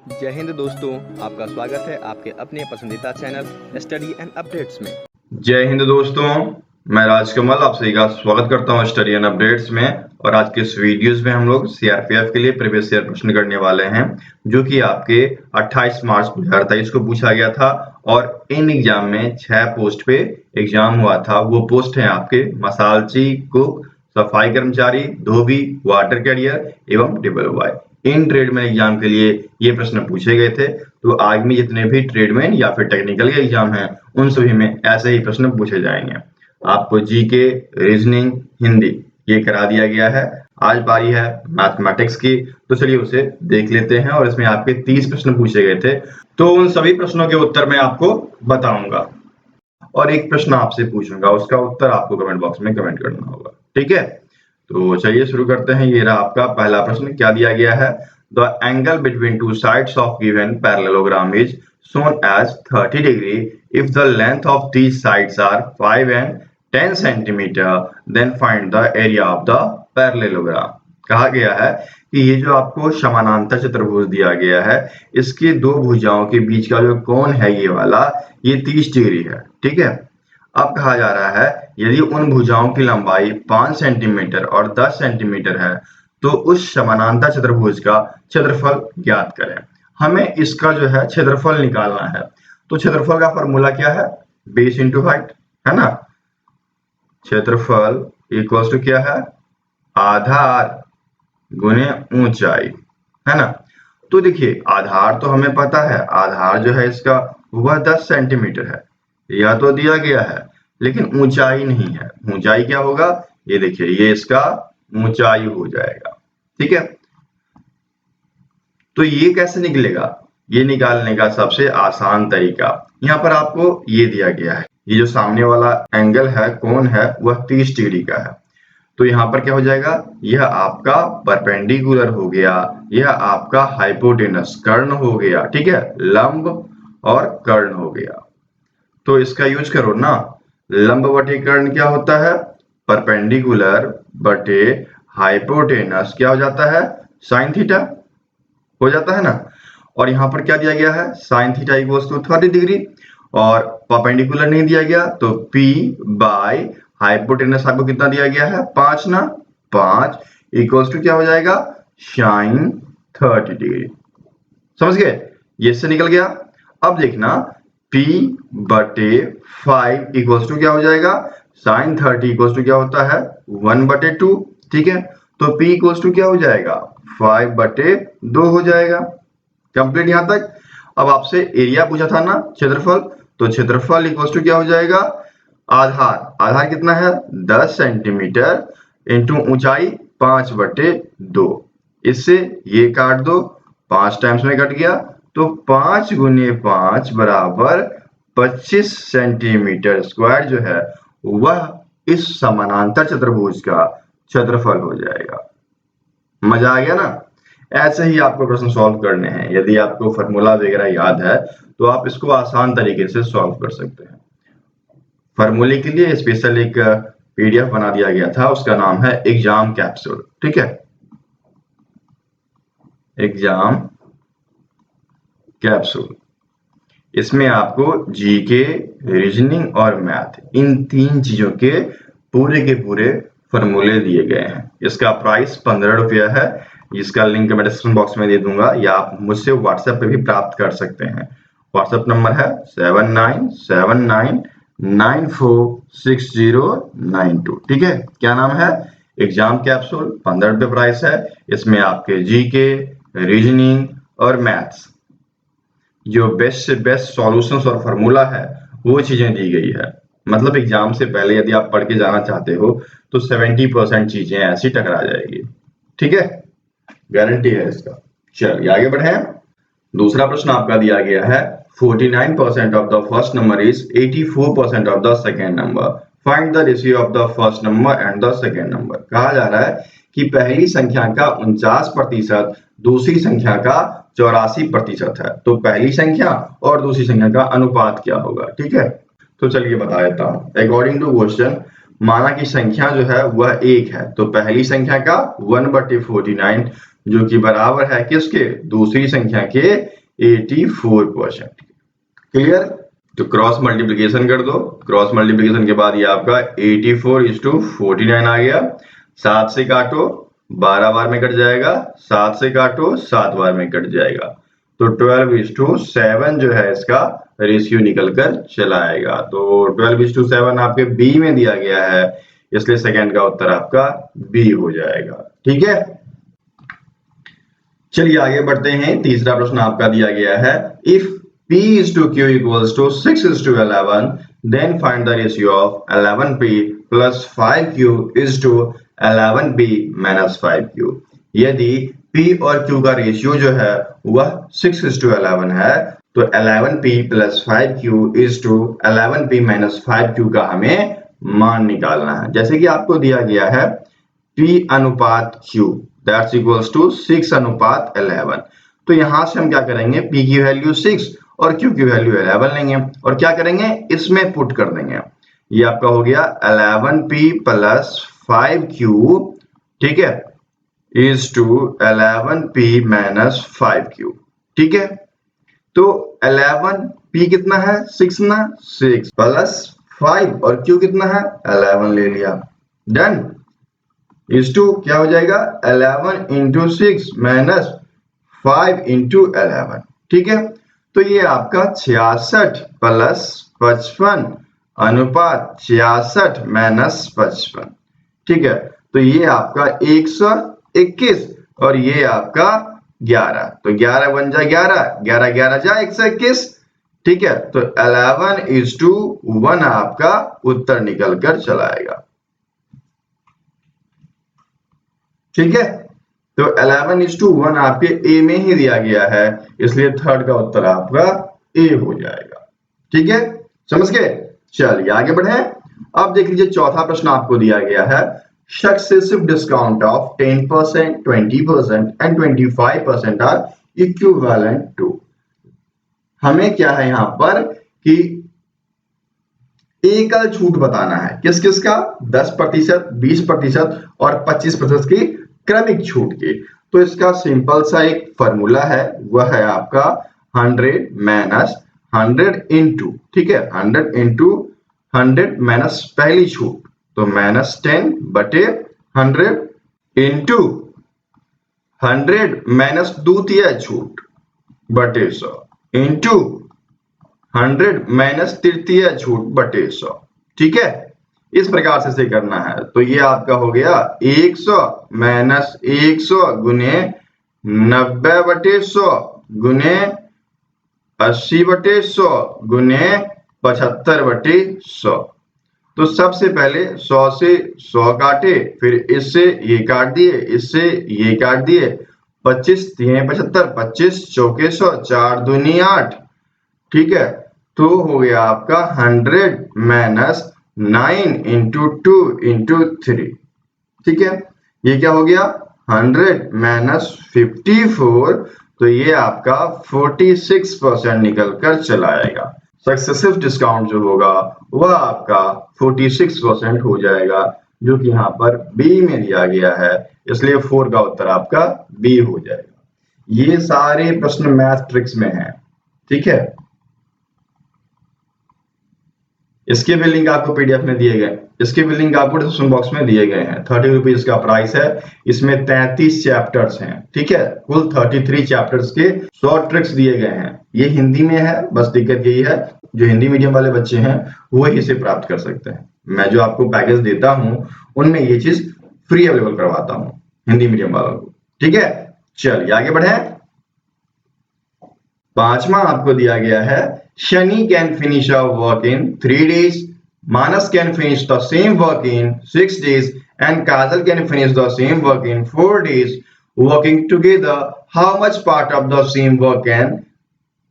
जय हिंद दोस्तों, आपका स्वागत है आपके अपने पसंदीदा चैनल स्टडी एंड अपडेट्स में। जय हिंद दोस्तों, मैं राजकमल आप सभी का स्वागत करता हूं स्टडी एंड अपडेट्स में। और आज के इस वीडियोस में हम लोग सीआरपीएफ के लिए प्रीवियस ईयर प्रश्न करने वाले हैं, जो कि आपके 28 मार्च 2023 को पूछा गया था। और इन एग्जाम में 6 पोस्ट पे एग्जाम हुआ था। वो पोस्ट है आपके मसालची, कुक, सफाई कर्मचारी, धोबी, वाटर कैरियर एवं डिबलवाई। इन ट्रेडमैन एग्जाम के लिए ये प्रश्न पूछे गए थे। तो आगामी जितने भी ट्रेडमैन या फिर टेक्निकल के एग्जाम हैं, उन सभी में ऐसे ही प्रश्न पूछे जाएंगे। आपको जीके, रीजनिंग, हिंदी ये करा दिया गया है। आज बारी है मैथमेटिक्स की, तो चलिए उसे देख लेते हैं। और इसमें आपके 30 प्रश्न पूछे गए थे, तो उन सभी प्रश्नों के उत्तर मैं आपको बताऊंगा और एक प्रश्न आपसे पूछूंगा, उसका उत्तर आपको कमेंट बॉक्स में कमेंट करना होगा। ठीक है, तो चलिए शुरू करते हैं। ये रहा आपका पहला प्रश्न। क्या दिया गया है? The angle between two sides of given parallelogram is shown as 30 degree if the length of these sides are 5 and 10 centimeter, then find the area of the parallelogram। कहा गया है कि ये जो आपको समानांतर चतुर्भुज दिया गया है, इसके दो भुजाओं के बीच का जो कोण है ये वाला, ये 30 डिग्री है। ठीक है, अब कहा जा रहा है यदि उन भुजाओं की लंबाई 5 सेंटीमीटर और 10 सेंटीमीटर है, तो उस समानांतर चतुर्भुज का क्षेत्रफल ज्ञात करें। हमें इसका जो है क्षेत्रफल निकालना है। तो क्षेत्रफल का फॉर्मूला क्या है? बेस इंटू हाइट, है ना। क्षेत्रफल इक्वल्स टू क्या है? आधार गुने ऊंचाई, है ना। तो देखिए आधार तो हमें पता है, आधार जो है इसका वह 10 सेंटीमीटर है, यह तो दिया गया है, लेकिन ऊंचाई नहीं है। ऊंचाई क्या होगा? ये देखिए, ये इसका ऊंचाई हो जाएगा। ठीक है, तो ये कैसे निकलेगा? ये निकालने का सबसे आसान तरीका यहाँ पर आपको ये दिया गया है। ये जो सामने वाला एंगल है, कोण है, वह 30 डिग्री का है। तो यहाँ पर क्या हो जाएगा? यह आपका परपेंडिकुलर हो गया, यह आपका हाइपोटेनस कर्ण हो गया। ठीक है, लंब और कर्ण हो गया। तो इसका यूज करो ना। लंब बटे कर्ण क्या होता है? परपेंडिकुलर बटे हाइपोटेनस क्या हो जाता है? साइन थीटा हो जाता है ना। और यहाँ पर क्या दिया गया है? Sine theta equals to 30 degree, और परपेंडिकुलर नहीं दिया गया, तो P बाय हाइपोटेनस आपको कितना दिया गया है? 5 ना। 5 इक्वल्स टू क्या हो जाएगा? Sine 30 degree. समझ गए? ये इससे निकल गया। अब देखना, P बटे 5 इक्वल्स टू क्या हो जाएगा? साइन 30 इक्वल्स टू क्या होता है? 1 बटे 2। ठीक है, तो P इक्वल्स टू क्या हो जाएगा? 5 बटे 2 हो जाएगा। कंप्लीट यहां तक। अब आपसे एरिया पूछा था ना, क्षेत्रफल, तो क्षेत्रफल इक्वल्स टू क्या हो जाएगा? आधार, आधार कितना है? 10 सेंटीमीटर इंटू ऊंचाई 5 बटे 2। इससे ये काट दो, 5 टाइम्स में कट गया, तो 5 गुने 5 बराबर 25 सेंटीमीटर स्क्वायर जो है वह इस समानांतर चतुर्भुज का क्षेत्रफल हो जाएगा। मजा आ गया ना। ऐसे ही आपको प्रश्न सॉल्व करने हैं। यदि आपको फॉर्मूला वगैरह याद है तो आप इसको आसान तरीके से सॉल्व कर सकते हैं। फॉर्मूले के लिए स्पेशल एक पीडीएफ बना दिया गया था, उसका नाम है एग्जाम कैप्सूल। ठीक है, एग्जाम कैप्सूल। इसमें आपको जीके, रीजनिंग और मैथ, इन 3 चीजों के पूरे फॉर्मूले दिए गए हैं। इसका प्राइस 15 रुपया है, जिसका लिंक मैं डिस्क्रिप्शन बॉक्स में दे दूंगा, या आप मुझसे व्हाट्सएप पे भी प्राप्त कर सकते हैं। व्हाट्सएप नंबर है 7979946092। ठीक है, क्या नाम है? Exam capsule. 15 रुपये प्राइस है। इसमें आपके जीके, रीजनिंग और मैथ्स जो बेस्ट से बेस्ट सॉल्यूशंस और फार्मूला है वो चीजें दी गई है। मतलब एग्जाम से पहले यदि आप पढ़ के जाना चाहते हो तो 70% चीजें ऐसी टकरा जाएगी। ठीक है, गारंटी है इसका। चलिए आगे बढ़े। दूसरा प्रश्न आपका दिया गया है, 49% of the first number is 84% of the second number, find the ratio of the first number and the second number. कहा जा रहा है कि पहली संख्या का 49% दूसरी संख्या का 84% है, तो पहली संख्या और दूसरी संख्या का अनुपात क्या होगा। ठीक है, तो चलिए बता देता हूं। अकॉर्डिंग टू क्वेश्चन, माना कि संख्या जो है वह 1 है, तो पहली संख्या का 1/49 जो कि बराबर है किसके, दूसरी संख्या के 84%। क्लियर? तो क्रॉस मल्टीप्लिकेशन कर दो। क्रॉस मल्टीप्लिकेशन के बाद ये आपका 84:49 आ गया। 7 से काटो 12 बार में कट जाएगा, 7 से काटो 7 बार में कट जाएगा। तो 12:7 जो है इसका रेशियो निकल कर चला आएगा। तो 12:7 आपके बी में दिया गया है, इसलिए सेकंड का उत्तर आपका बी हो जाएगा। ठीक है, चलिए आगे बढ़ते हैं। तीसरा प्रश्न आपका दिया गया है, if P is to Q equals to 6 is to 11, then find the ratio of 11P plus 5Q is to 11P minus 5Q। यदि P और Q का रेशियो जो है वह 6 is to 11 है, तो 11P plus 5Q is to 11P minus 5Q का हमें मान निकालना है। जैसे कि आपको दिया गया है P अनुपात Q दैट्स इक्वल्स टू 6 अनुपात 11। तो यहां से हम क्या करेंगे, P की वैल्यू 6 और Q की वैल्यू 11 लेंगे और क्या करेंगे, इसमें पुट कर देंगे। ये आपका हो गया 11P प्लस 5Q, ठीक है, is to 11P minus 5Q। ठीक है, तो 11P कितना है, 6 ना, 6 प्लस 5 और Q कितना है, 11 ले लिया। डन। इज टू क्या हो जाएगा, 11 इंटू 6 माइनस 5 इंटू 11। ठीक है, तो ये आपका 66 प्लस 55 अनुपात 66 माइनस 55। ठीक है, तो ये आपका 121 और ये आपका 11, तो 11 बन जाए 11, 11 11 जा 121। ठीक है, तो 11:1 आपका उत्तर निकल कर चला आएगा। ठीक है, तो 11:1 आपके ए में ही दिया गया है, इसलिए थर्ड का उत्तर आपका ए हो जाएगा। ठीक है, समझ गए? चलिए आगे बढ़े। अब देख लीजिए चौथा प्रश्न आपको दिया गया है, successive discount of 10%, 20% and 25% are equivalent to. हमें क्या है यहां पर कि एकल छूट बताना है, किस किस का, 10%, 20% और 25% की क्रमिक छूट की। तो इसका सिंपल सा एक फॉर्मूला है, वह है आपका 100 माइनस 100 इंटू, ठीक है, 100 इंटू 100 माइनस पहली छूट, तो माइनस 10 बटे 100 इंटू 100 माइनस द्वितीय छूट बटे 100 इंटू 100 माइनस तृतीय छूट बटे 100। ठीक है, इस प्रकार से इसे करना है। तो ये आपका हो गया 100 माइनस 100 गुने 90 बटे 100 गुने 80 बटे 100 गुने 75 बटे 100। तो सबसे पहले 100 से 100 काटे, फिर इससे ये काट दिए, इससे ये काट दिए, 25 3 75, 25 चौके 100, 4 दूनी 8। ठीक है, तो हो गया आपका 100 माइनस 9 इंटू 2 इंटू 3। ठीक है, ये क्या हो गया 100 माइनस 54, तो ये आपका 46% निकल कर चला आएगा। सक्सेसिव डिस्काउंट जो होगा वह आपका 46% हो जाएगा, जो कि यहाँ पर बी में दिया गया है, इसलिए 4 का उत्तर आपका बी हो जाएगा। ये सारे प्रश्न मैथ ट्रिक्स में हैं। ठीक है, इसके भी लिंक आपको पीडीएफ में दिए गए, इसके भी लिंक आपको डिस्क्रिप्शन बॉक्स में दिए गए हैं। 30 रुपीज का प्राइस है, इसमें 33 चैप्टर्स हैं। ठीक है, कुल 33 चैप्टर्स के 100 ट्रिक्स दिए गए हैं। ये हिंदी में है, बस दिक्कत यही है जो हिंदी मीडियम वाले बच्चे हैं वो इसे प्राप्त कर सकते हैं। मैं जो आपको पैकेज देता हूँ उनमें ये चीज फ्री अवेलेबल करवाता हूँ हिंदी मीडियम वालों को। ठीक है, चलिए आगे बढ़े। पांचवा आपको दिया गया है, Shani can finish a work in 3 days, Manas can finish the same work in 6 days and Kajal can finish the same work in 4 days working together. How much part of the same work can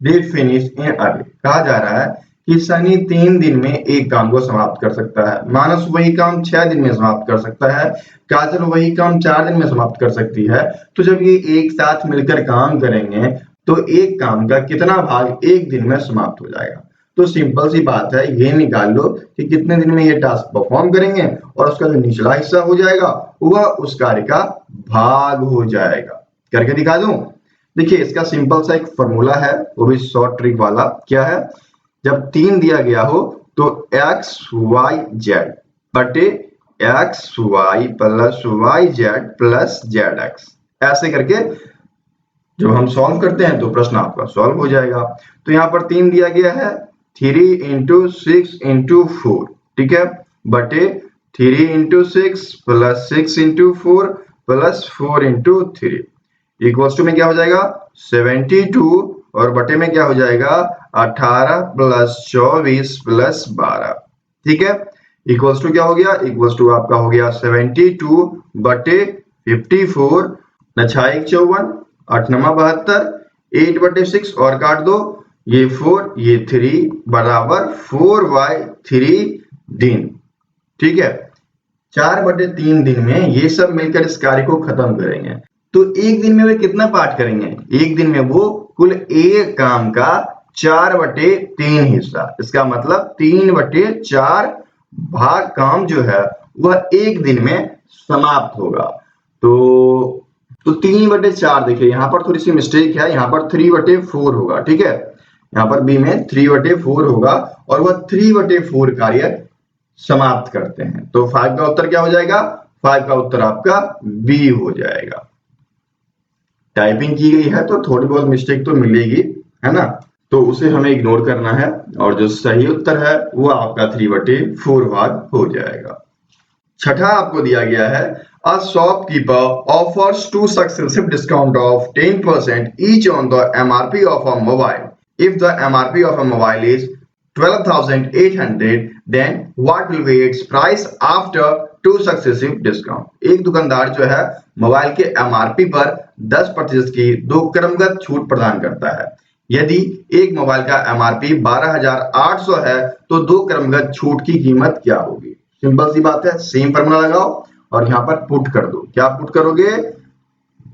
they finish in a day. कहा जा रहा है कि शनि 3 दिन में एक काम को समाप्त कर सकता है, मानस वही काम 6 दिन में समाप्त कर सकता है, काजल वही काम 4 दिन में समाप्त कर सकती है। तो जब ये एक साथ मिलकर काम करेंगे तो एक काम का कितना भाग एक दिन में समाप्त हो जाएगा। तो सिंपल सी बात है, ये निकाल लो कि कितने दिन में ये टास्क परफॉर्म करेंगे और उसका जो निचला हिस्सा हो जाएगा वह उस कार्य का भाग हो जाएगा। करके दिखा दूं? देखिए इसका सिंपल सा एक फॉर्मूला है, वो भी शॉर्ट ट्रिक वाला। क्या है? जब 3 दिया गया हो तो एक्स वाई जेड बटे x y plus y z plus z x, ऐसे करके जब हम सॉल्व करते हैं तो प्रश्न आपका सॉल्व हो जाएगा। तो यहाँ पर 3 दिया गया है, 3 इंटू 6 इंटू 4, ठीक है, बटे 3 into 6 plus 6 into 4 plus 4 into 3 equals to में क्या हो जाएगा 72 और बटे में क्या हो जाएगा 18 प्लस 24 प्लस 12, ठीक है, इक्वल्स टू क्या हो गया, इक्वल्स टू आपका हो गया 72 बटे 54, न 6 54 8 9 72, 8 बटे 6 और काट दो, ये 4 ये 3 बराबर 4/3 दिन, ठीक है। 4 बटे 3 दिन में ये सब मिलकर इस कार्य को खत्म करेंगे। तो एक दिन में वे कितना पाठ करेंगे? एक दिन में वो कुल एक काम का 4 बटे 3 हिस्सा, इसका मतलब 3 बटे 4 भाग काम जो है वह एक दिन में समाप्त होगा। तो 3 बटे 4, देखिए यहाँ पर थोड़ी सी मिस्टेक है, यहाँ पर 3 बटे 4 होगा, ठीक है, यहाँ पर बी में 3 बटे 4 होगा और वह 3 बटे 4 कार्य समाप्त करते हैं। तो 5 का उत्तर क्या हो जाएगा? 5 का उत्तर आपका बी हो जाएगा। टाइपिंग की गई है तो थोड़ी बहुत मिस्टेक तो मिलेगी, है ना, तो उसे हमें इग्नोर करना है और जो सही उत्तर है वो आपका 3 बटे 4 भाग हो जाएगा। छठा आपको दिया गया है, a shopkeeper offers 2 successive discount of 10% each on the MRP of a mobile. If the MRP of a mobile is 12,800, then what will be its price after 2 successive discount? एक दुकानदार जो है मोबाइल के MRP पर 10% की 2 क्रमगत छूट प्रदान करता है। यदि एक मोबाइल का MRP 12,800 है तो 2 क्रमगत छूट की कीमत क्या होगी? सिंपल सी बात है, सेम फॉर्मूला लगाओ और यहाँ पर पुट कर दो। क्या पुट करोगे?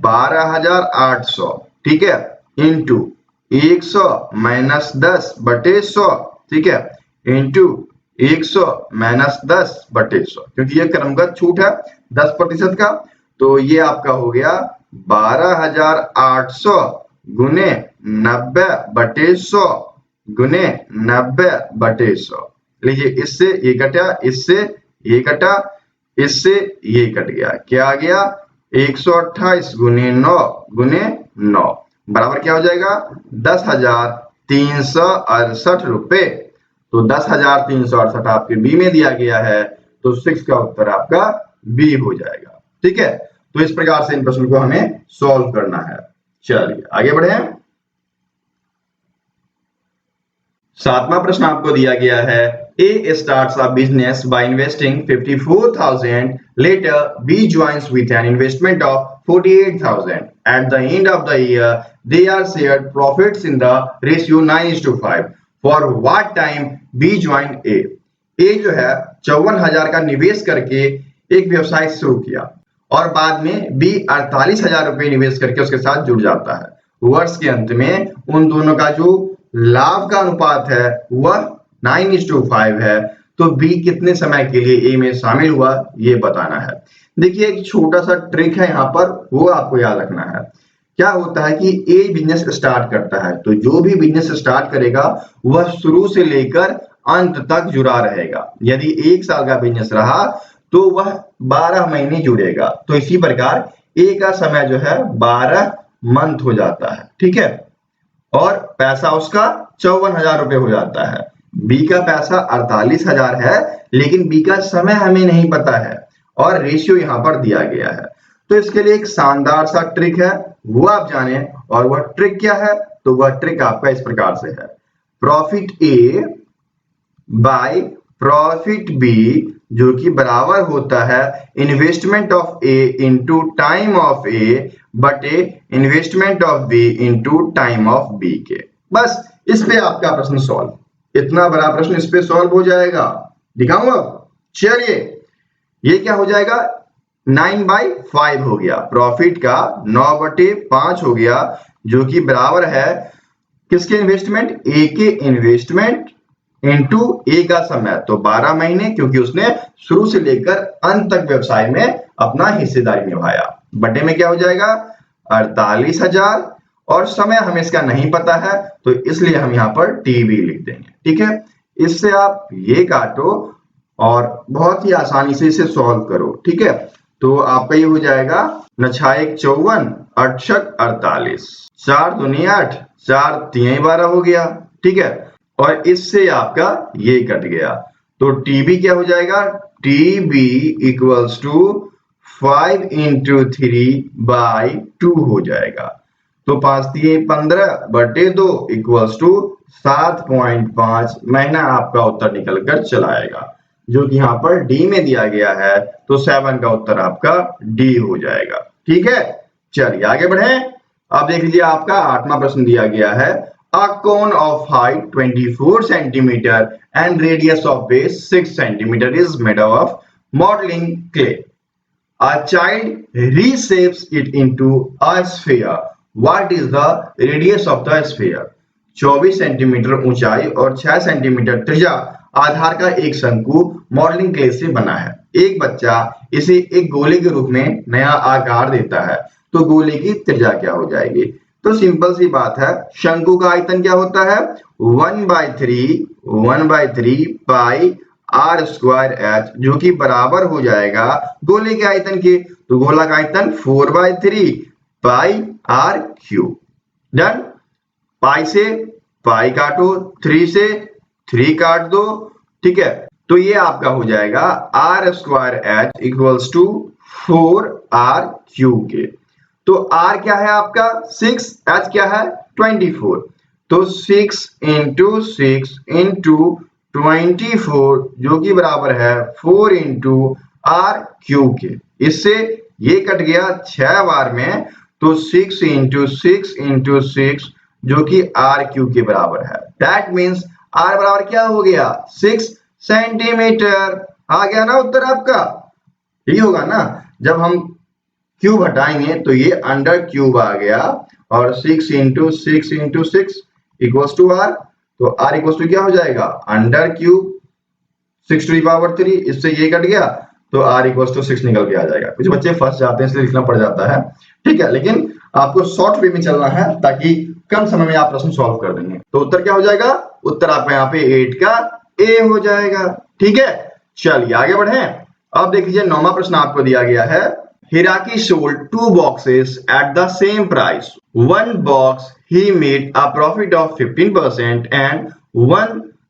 12,800, ठीक है, इंटू 100 माइनस 10 बटे 100, ठीक है, इंटू 100 माइनस 10 बटे 100, क्योंकि ये क्रमगत छूट है 10% का, तो ये आपका हो गया 12,800 गुने 90 बटे 100 गुने 90 बटे 100। लीजिए इससे ये कटा, इससे ये कटा, इससे ये कट गया, क्या आ गया 128 गुने 9 गुने 9 बराबर क्या हो जाएगा 10,368 रुपए। तो 10,368 आपके बी में दिया गया है, तो 6 का उत्तर आपका बी हो जाएगा, ठीक है। तो इस प्रकार से इन प्रश्न को हमें सॉल्व करना है। चलिए आगे बढ़े। 7वां प्रश्न आपको दिया गया है, A starts a business by investing 54,000. Later, B joins with an investment of 48,000. At the end of the year, they are shared profits in the ratio 9:5. For what time B joined A? A जो है 54,000 का निवेश करके एक व्यवसाय शुरू किया और बाद में B 48,000 रुपए निवेश करके उसके साथ जुड़ जाता है। वर्ष के अंत में उन दोनों का जो लाभ का अनुपात है वह 9:5 है। तो बी कितने समय के लिए ए में शामिल हुआ ये बताना है। देखिए एक छोटा सा ट्रिक है यहाँ पर, वो आपको याद रखना है। क्या होता है कि ए बिजनेस स्टार्ट करता है, तो जो भी बिजनेस स्टार्ट करेगा वह शुरू से लेकर अंत तक जुड़ा रहेगा। यदि 1 साल का बिजनेस रहा तो वह 12 महीने जुड़ेगा। तो इसी प्रकार ए का समय जो है 12 मंथ हो जाता है, ठीक है, और पैसा उसका 54,000 रुपए हो जाता है। बी का पैसा 48,000 है, लेकिन बी का समय हमें नहीं पता है और रेशियो यहाँ पर दिया गया है। तो इसके लिए एक शानदार सा ट्रिक है, वो आप जाने, और वह ट्रिक क्या है? तो वह ट्रिक आपका इस प्रकार से है, profit A by profit B, जो कि बराबर होता है investment of A into time of A बटे investment of B into time of B के। बस इस पे आपका प्रश्न सॉल्व, इतना बड़ा प्रश्न इस पे सॉल्व हो जाएगा। दिखाऊं अब? चलिए ये क्या हो जाएगा 9/5 हो गया, प्रॉफिट का 9/5 हो गया, जो कि बराबर है किसके इन्वेस्टमेंट? ए के इन्वेस्टमेंट इंटू ए का समय, तो 12 महीने, क्योंकि उसने शुरू से लेकर अंत तक व्यवसाय में अपना हिस्सेदारी निभाया। बटे में क्या हो जाएगा 48,000 और समय हमें इसका नहीं पता है तो इसलिए हम यहाँ पर टीबी लिख देंगे। ठीक है, इससे आप ये काटो और बहुत ही आसानी से इसे सॉल्व करो। ठीक है, तो आपका ये हो जाएगा 9×1 54, 8×6 48, 4 दूनी 8, 4 3 12 हो गया। ठीक है, और इससे आपका ये कट गया तो टीबी क्या हो जाएगा, टीबी इक्वल्स टू 5 × 3/2 हो जाएगा। तो 5 3 15 बटे 2 इक्वल्स टू 7.5 महीना आपका उत्तर निकल कर चला आएगा, जो कि यहाँ पर डी में दिया गया है। तो 7 का उत्तर आपका डी हो जाएगा। ठीक है, चलिए आगे बढ़े। अब देख लीजिए आपका 8वां प्रश्न दिया गया है, a cone of height 24 centimeter and radius of base 6 centimeter is made of modeling clay. A child reshapes it into a sphere. What is the radius of the sphere? 24 centimetre ऊंचाई और 6 सेंटीमीटर त्रिज्या आधार का एक शंकु modelling clay से बना है। एक बच्चा इसे एक गोले के रूप में नया आकार देता है, तो गोले की त्रिज्या क्या हो जाएगी? तो सिंपल सी बात है, शंकु का आयतन क्या होता है, 1/3 पाई आर स्क्वायर एच, जो कि बराबर हो जाएगा गोले के आयतन के। तो गोला का आयतन 4/3 पाई आर क्यूब। डन। पाई से पाई काटो, 3 से 3 काट दो। ठीक है, तो ये आपका हो जाएगा r square h equals to 4r cube के। तो r क्या है आपका 6, h क्या है 24, तो 6 × 6 × 24 जो कि बराबर है 4 × r क्यूब के। इससे ये कट गया 6 बार में, तो 6 × 6 × 6 जो कि r क्यूब के बराबर है। दैट मीन्स r बराबर क्या हो गया 6 सेंटीमीटर। आ गया ना उत्तर आपका, यही होगा ना। जब हम क्यूब हटाएंगे तो ये अंडर क्यूब आ गया और 6 × 6 × 6 इक्वल्स टू r, तो r इक्वल्स टू क्या हो जाएगा अंडर क्यूब 6⁻3। इससे ये कट गया तो r इक्वल्स टू 6 निकल के आ जाएगा। कुछ बच्चे फंस जाते हैं इसलिए लिखना पड़ जाता है। ठीक है, लेकिन आपको शॉर्ट वे में चलना है ताकि कम समय में आप प्रश्न सॉल्व कर देंगे। तो उत्तर क्या हो जाएगा, उत्तर आपका यहाँ पे 8 का ए हो जाएगा। ठीक है, चलिए आगे बढ़े। अब देख लीजिए 9वां प्रश्न आपको दिया गया है, Hiraki sold 2 boxes at the same price. One box he made a profit of 15% and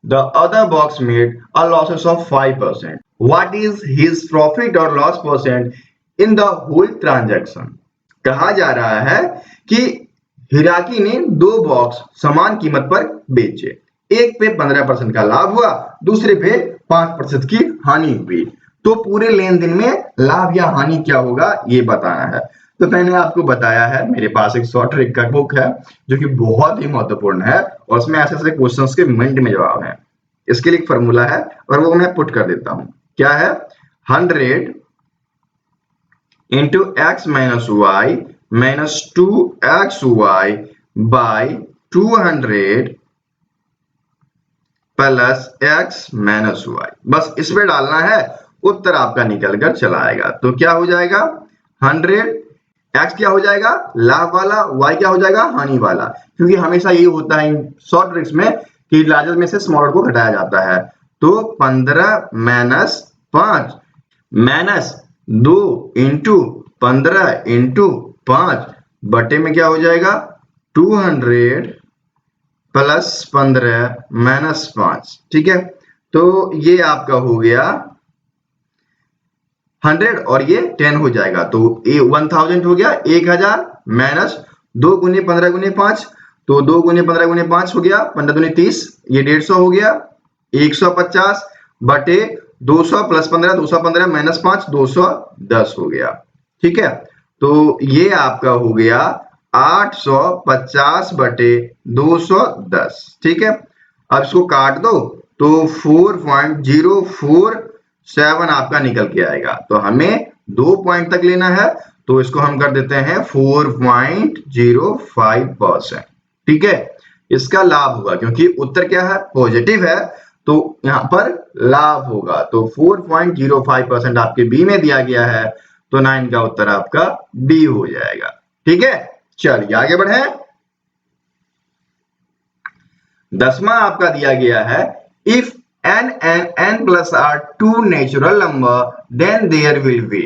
the other box made a losses of 5%. What is his profit or loss percent in the whole transaction? कहा जा रहा है कि हिराकी ने 2 box समान कीमत पर बेचे, एक पे 15% का लाभ हुआ, दूसरे पे 5% की हानि हुई। तो पूरे लेन देन में लाभ या हानि क्या होगा ये बताना है। तो मैंने आपको बताया है, मेरे पास एक शॉर्ट ट्रिक का बुक है जो कि बहुत ही महत्वपूर्ण है और उसमें ऐसे ऐसे क्वेश्चंस के मिनट में जवाब है। इसके लिए एक फॉर्मूला है और वो मैं पुट कर देता हूं। क्या है, 100 into x minus y minus 2xy by 200 plus x minus y। बस इसमें डालना है, उत्तर आपका निकल कर चला आएगा। तो क्या हो जाएगा 100, x क्या हो जाएगा लाभ वाला, y क्या हो जाएगा हानि वाला, क्योंकि हमेशा ये होता है शॉर्ट ट्रिक्स में कि लार्जर में से स्मॉलर को घटाया जाता है। तो 15 माइनस 5 माइनस 2 इंटू 15 इंटू 5 बटे में क्या हो जाएगा 200 प्लस 15 माइनस 5। ठीक है, तो ये आपका हो गया 100 और ये 10 हो जाएगा, तो 1000 हो गया 1000 माइनस 2 × 15 × 5, तो 2 × 15 × 5 हो गया 15 दूनी 30, ये 150 हो गया 150 बटे 200 प्लस 15 215 माइनस 5 210 हो गया। ठीक है, तो ये आपका हो गया 850 बटे 210। ठीक है, अब इसको काट दो तो 4.047 आपका निकल के आएगा। तो हमें 2 पॉइंट तक लेना है, तो इसको हम कर देते हैं 4.05%। ठीक है, इसका लाभ होगा क्योंकि उत्तर क्या है पॉजिटिव है, तो यहां पर लाभ होगा। तो 4.05% आपके बी में दिया गया है, तो 9 का उत्तर आपका डी हो जाएगा। ठीक है, चलिए आगे बढ़े। 10वां आपका दिया गया है, if n and n plus are two natural number then there will be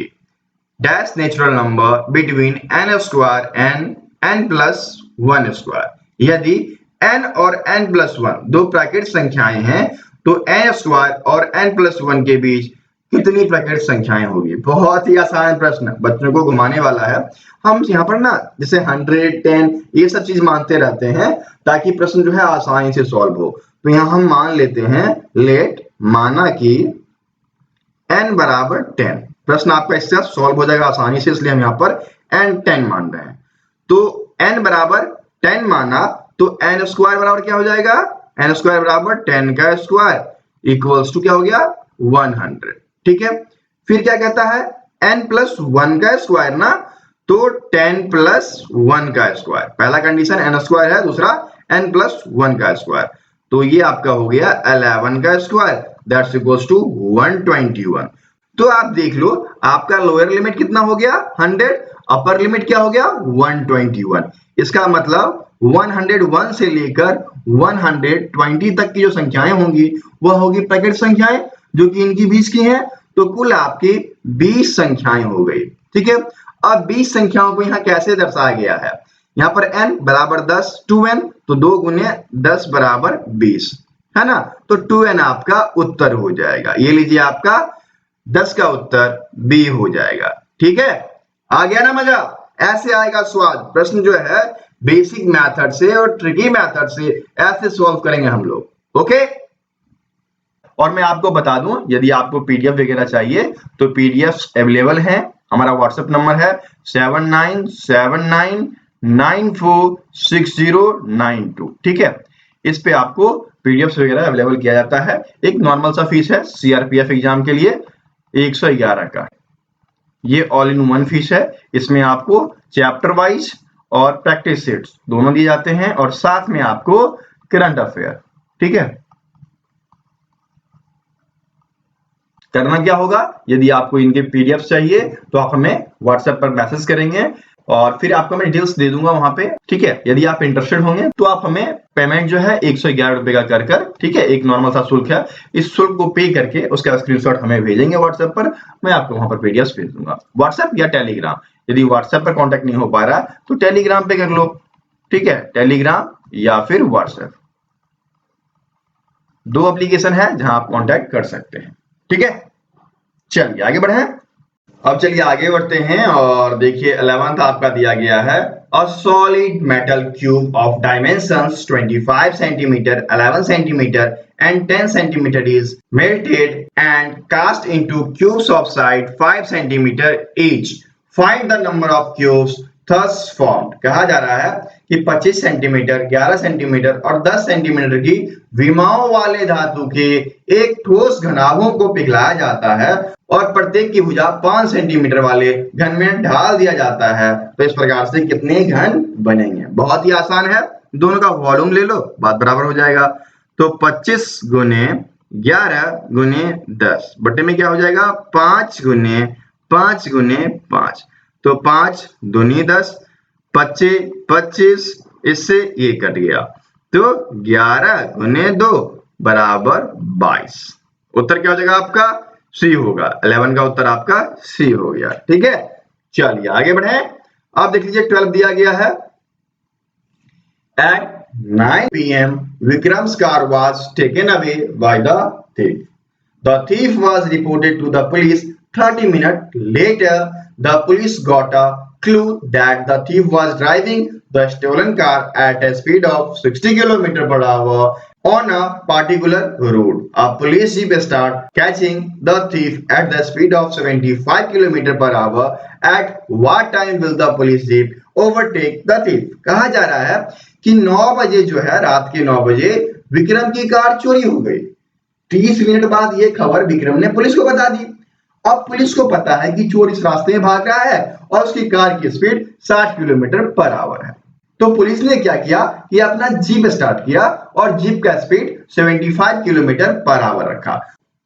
dash natural number between n square and n plus 1 square। यदि n और n plus 1 दो प्राकृत संख्याएं हैं तो n स्क्वायर और n plus 1 के बीच कितनी प्राकृत संख्याएं होगी। बहुत ही आसान प्रश्न, बच्चों को घुमाने वाला है। हम यहाँ पर ना जैसे 100, 10 ये सब चीज मानते रहते हैं ताकि प्रश्न जो है आसानी से सॉल्व हो। तो यहाँ हम मान लेते हैं, लेट माना कि n बराबर 10, प्रश्न आपका इससे सॉल्व हो जाएगा आसानी से, इसलिए हम यहाँ पर n 10 मान रहे हैं। तो n बराबर 10 माना तो n स्क्वायर बराबर क्या हो जाएगा, n स्क्वायर बराबर 10 का स्क्वायर इक्वल्स टू क्या हो गया 100। ठीक है, फिर क्या कहता है n प्लस 1 का स्क्वायर ना, तो 10 प्लस 1 का स्क्वायर, पहला कंडीशन n स्क्वायर है, दूसरा n प्लस 1 का स्क्वायर, तो ये आपका हो गया 11 का स्क्वायर दैट्स इक्वल्स टू 121। तो आप देख लो आपका लोअर लिमिट कितना हो गया 100, अपर लिमिट क्या हो गया 121। इसका मतलब 101 से लेकर 120 तक की जो संख्याएं होंगी वह होगी प्राकृत संख्याएं जो कि इनकी 20 की हैं, तो कुल आपकी 20 संख्याएं हो गई। ठीक है, अब 20 संख्याओं को यहाँ कैसे दर्शाया गया है, यहाँ पर n बराबर 10 2n, तो 2 गुने 10 बराबर 20 है ना, तो 2n आपका उत्तर हो जाएगा। ये लीजिए आपका 10 का उत्तर B हो जाएगा। ठीक है, आ गया ना मजा, ऐसे आएगा स्वाद। प्रश्न जो है बेसिक मेथड से और ट्रिकी मेथड से ऐसे सॉल्व करेंगे हम लोग। ओके, और मैं आपको बता दूं यदि आपको पीडीएफ वगैरह चाहिए तो पीडीएफ अवेलेबल है। हमारा व्हाट्सएप नंबर है 7979946092। ठीक है, इस पे आपको पीडीएफ वगैरह अवेलेबल किया जाता है। एक नॉर्मल सा फीस है सीआरपीएफ एग्जाम के लिए 111 का, ये ऑल इन वन फीस है। इसमें आपको चैप्टर वाइज और प्रैक्टिस सेट्स दोनों दिए जाते हैं और साथ में आपको करंट अफेयर। ठीक है, करना क्या होगा, यदि आपको इनके पीडीएफ चाहिए तो आप हमें व्हाट्सएप पर मैसेज करेंगे और फिर आपको मैं डिटेल्स दे दूंगा वहां पे। ठीक है, यदि आप इंटरेस्टेड होंगे तो आप हमें पेमेंट जो है 111 रुपए का कर ठीक है, एक नॉर्मल सा शुल्क है, इस शुल्क को पे करके उसका स्क्रीनशॉट हमें भेजेंगे व्हाट्सएप पर, मैं आपको वहां पर पीडीएफ भेज दूंगा। व्हाट्सएप या टेलीग्राम, यदि व्हाट्सएप पर कॉन्टेक्ट नहीं हो पा रहा तो टेलीग्राम पे कर लो। ठीक है, टेलीग्राम या फिर व्हाट्सएप, दो एप्लीकेशन है जहां आप कॉन्टेक्ट कर सकते हैं। ठीक है, चलिए आगे बढ़े। अब चलिए आगे बढ़ते हैं और देखिए 11th आपका दिया गया है, a solid metal cube of dimensions 25 centimetre, 11 centimetre and 10 centimeter is melted and cast into cubes of size 5 centimeter each. Find the number of cubes thus formed। कहा जा रहा है कि 25 सेंटीमीटर, 11 सेंटीमीटर और 10 सेंटीमीटर की विमाओं वाले धातु के एक ठोस घनाभों को पिघलाया जाता है और प्रत्येक की भुजा 5 सेंटीमीटर वाले घन में ढाल दिया जाता है, तो इस प्रकार से कितने घन बनेंगे। बहुत ही आसान है, दोनों का वॉल्यूम ले लो, बात बराबर हो जाएगा। तो 25 गुने 11 गुने 10 बटे में क्या हो जाएगा 5 गुने 5 गुने 5, तो 5 दूनी 10, 25, इससे ये कट गया, तो 11 गुने 2 बराबर 22। उत्तर क्या हो जाएगा आपका सी होगा, 11 का उत्तर आपका सी हो गया। ठीक है, चलिए आगे बढ़े। अब देख लीजिए 12 दिया गया है, eight 9 PM Vikram's car was taken away by the thief. The thief was reported to the police 30 minutes later. The police got a clue that the thief was driving the stolen car at a speed of 60 km/h on a particular road. A police jeep started catching the thief at the speed of 75 km/h. At what time will the police jeep overtake the thief? कहा जा रहा है कि 9 बजे जो है, रात के 9 बजे विक्रम की कार चोरी हो गई। 30 मिनट बाद ये खबर विक्रम ने पुलिस को बता दी। अब पुलिस को पता है कि चोर इस रास्ते में भाग रहा है और उसकी कार की स्पीड 60 km/h है। तो पुलिस ने क्या किया कि अपना जीप स्टार्ट किया और जीप का स्पीड 75 km/h रखा।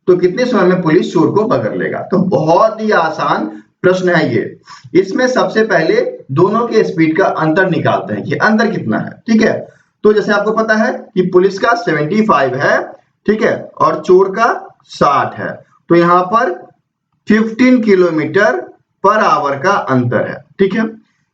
तो कितने समय में पुलिस चोर को पकड़ लेगा? तो बहुत ही आसान प्रश्न है ये। इसमें सबसे पहले दोनों के स्पीड का अंतर निकालते हैं कि अंतर कितना है। ठीक है, तो जैसे आपको पता है कि पुलिस का 75 है, ठीक है, और चोर का 60 है, तो यहाँ पर 15 किलोमीटर पर आवर का अंतर है। ठीक है,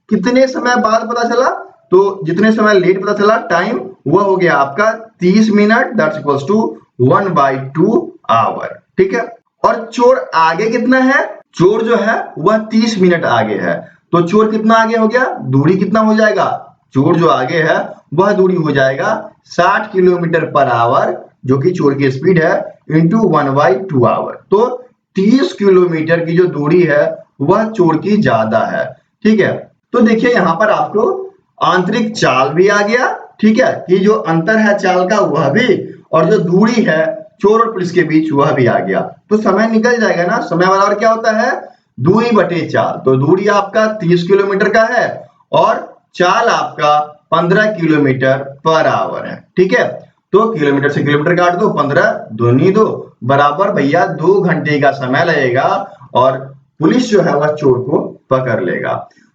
कितने समय बाद पता चला? तो जितने समय लेट पता चला टाइम, वह हो गया आपका 30 minute, that's equals to 1/2 hour. ठीक है, और चोर आगे कितना है? चोर जो है वह 30 मिनट आगे है, तो चोर कितना आगे हो गया? दूरी कितना हो जाएगा? चोर जो आगे है वह दूरी हो जाएगा 60 किलोमीटर पर आवर, जो कि चोर की स्पीड है, इंटू 1/2 आवर। तो 30 किलोमीटर की जो दूरी है वह चोर की ज्यादा है। ठीक है, तो देखिए यहाँ पर आपको आंतरिक चाल भी आ गया। ठीक है, कि जो अंतर है चाल का वह भी, और जो दूरी है चोर और पुलिस के बीच वह भी आ गया। तो समय निकल जाएगा ना, समय बराबर क्या होता है? दूरी बटे चाल। तो दूरी आपका 30 किलोमीटर का है और चाल आपका 15 किलोमीटर पर आवर है। ठीक है, तो किलोमीटर से किलोमीटर काट दो, 15 दूनी 2 बराबर भैया 2 घंटे का समय लगेगा और पुलिस जो है वह चोर को पकड़ लेगा।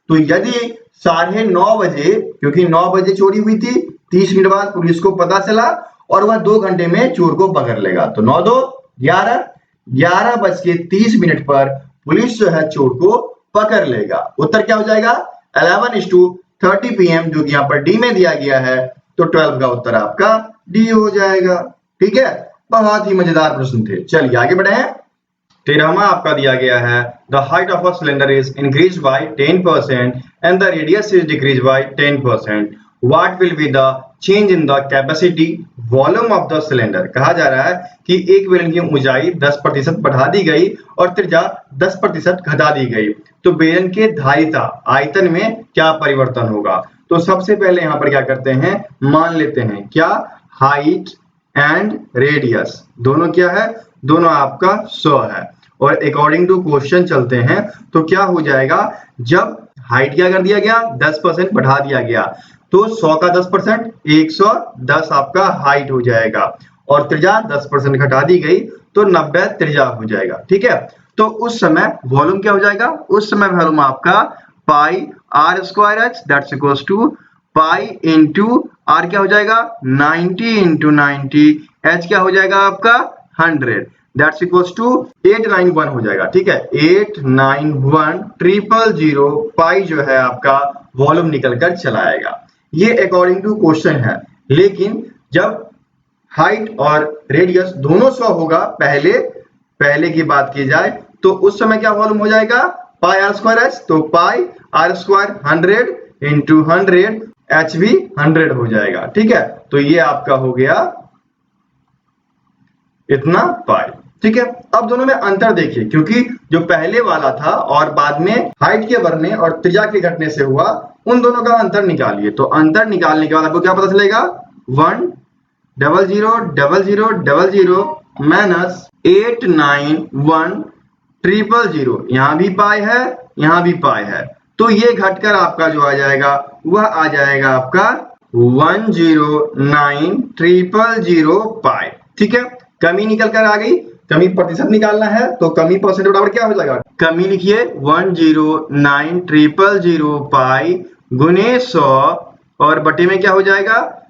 तो यदि 9:30 बजे, क्योंकि 9 बजे चोरी हुई थी, 30 मिनट बाद पुलिस को पता चला और वह 2 घंटे में चोर को पकड़ लेगा, तो 9 2 11, 11:30 पर पुलिस जो है चोर को पकड़ लेगा। उत्तर क्या हो जाएगा? 11:30 PM, जो कि यहाँ पर डी में दिया गया है, तो 12 का उत्तर आपका डी हो जाएगा। ठीक है, बहुत ही मजेदार प्रश्न थे। चलिए आगे बढ़े। 13वां आपका दिया गया है, the height of a cylinder is increase by 10% and the radius is decrease by 10%, what will be the change in the capacity volume of the cylinder. कहा जा रहा है कि एक बेलन की ऊंचाई 10% बढ़ा दी गई और त्रिज्या 10% घटा दी गई, तो बेलन के धारिता आयतन में क्या परिवर्तन होगा। तो सबसे पहले यहाँ पर क्या करते हैं, मान लेते हैं क्या, हाइट एंड रेडियस दोनों क्या है, दोनों आपका 100 है, और अकॉर्डिंग टू क्वेश्चन चलते हैं तो क्या हो जाएगा, जब हाइट क्या कर दिया गया, 10% बढ़ा दिया गया, तो 100 का 10% 110 आपका हाइट हो जाएगा, और त्रिज्या 10% घटा दी गई तो 90 त्रिज्या हो जाएगा। ठीक है, तो उस समय वॉल्यूम क्या हो जाएगा, उस समय वॉल्यूम आपका pi r square h, that's equals to pi into r क्या हो जाएगा 90 इंटू 90, एच क्या हो जाएगा आपका 100, दैट्स इक्वल्स टू 891 हो जाएगा। ठीक है, 891,000 पाई जो है आपका वॉल्यूम निकल कर चला आएगा। ये अकॉर्डिंग टू क्वेश्चन है, लेकिन जब हाइट और रेडियस दोनों 100 होगा, पहले की बात की जाए तो उस समय क्या वॉल्यूम हो जाएगा, पाई आर स्क्वायर एच, तो पाई आर स्क्वायर 100 इंटू 100, एच भी 100 हो जाएगा। ठीक है, तो ये आपका हो गया इतना पाई। ठीक है, अब दोनों में अंतर देखिए, क्योंकि जो पहले वाला था और बाद में हाइट के बढ़ने और त्रिज्या के घटने से हुआ, उन दोनों का अंतर निकालिए। तो अंतर निकालने के बाद आपको क्या पता चलेगा, 100,000,000 माइनस 891,000, यहां भी पाई है, यहां भी पाई है, तो ये घटकर आपका जो आ जाएगा वह आ जाएगा आपका 109,000 पाई। ठीक है, कमी निकल कर आ गई, कमी प्रतिशत निकालना है तो कमी परसेंट बराबर क्या हो जाएगा, कमी लिखिए 109,000 पाई गुने 100, और बटे में क्या हो जाएगा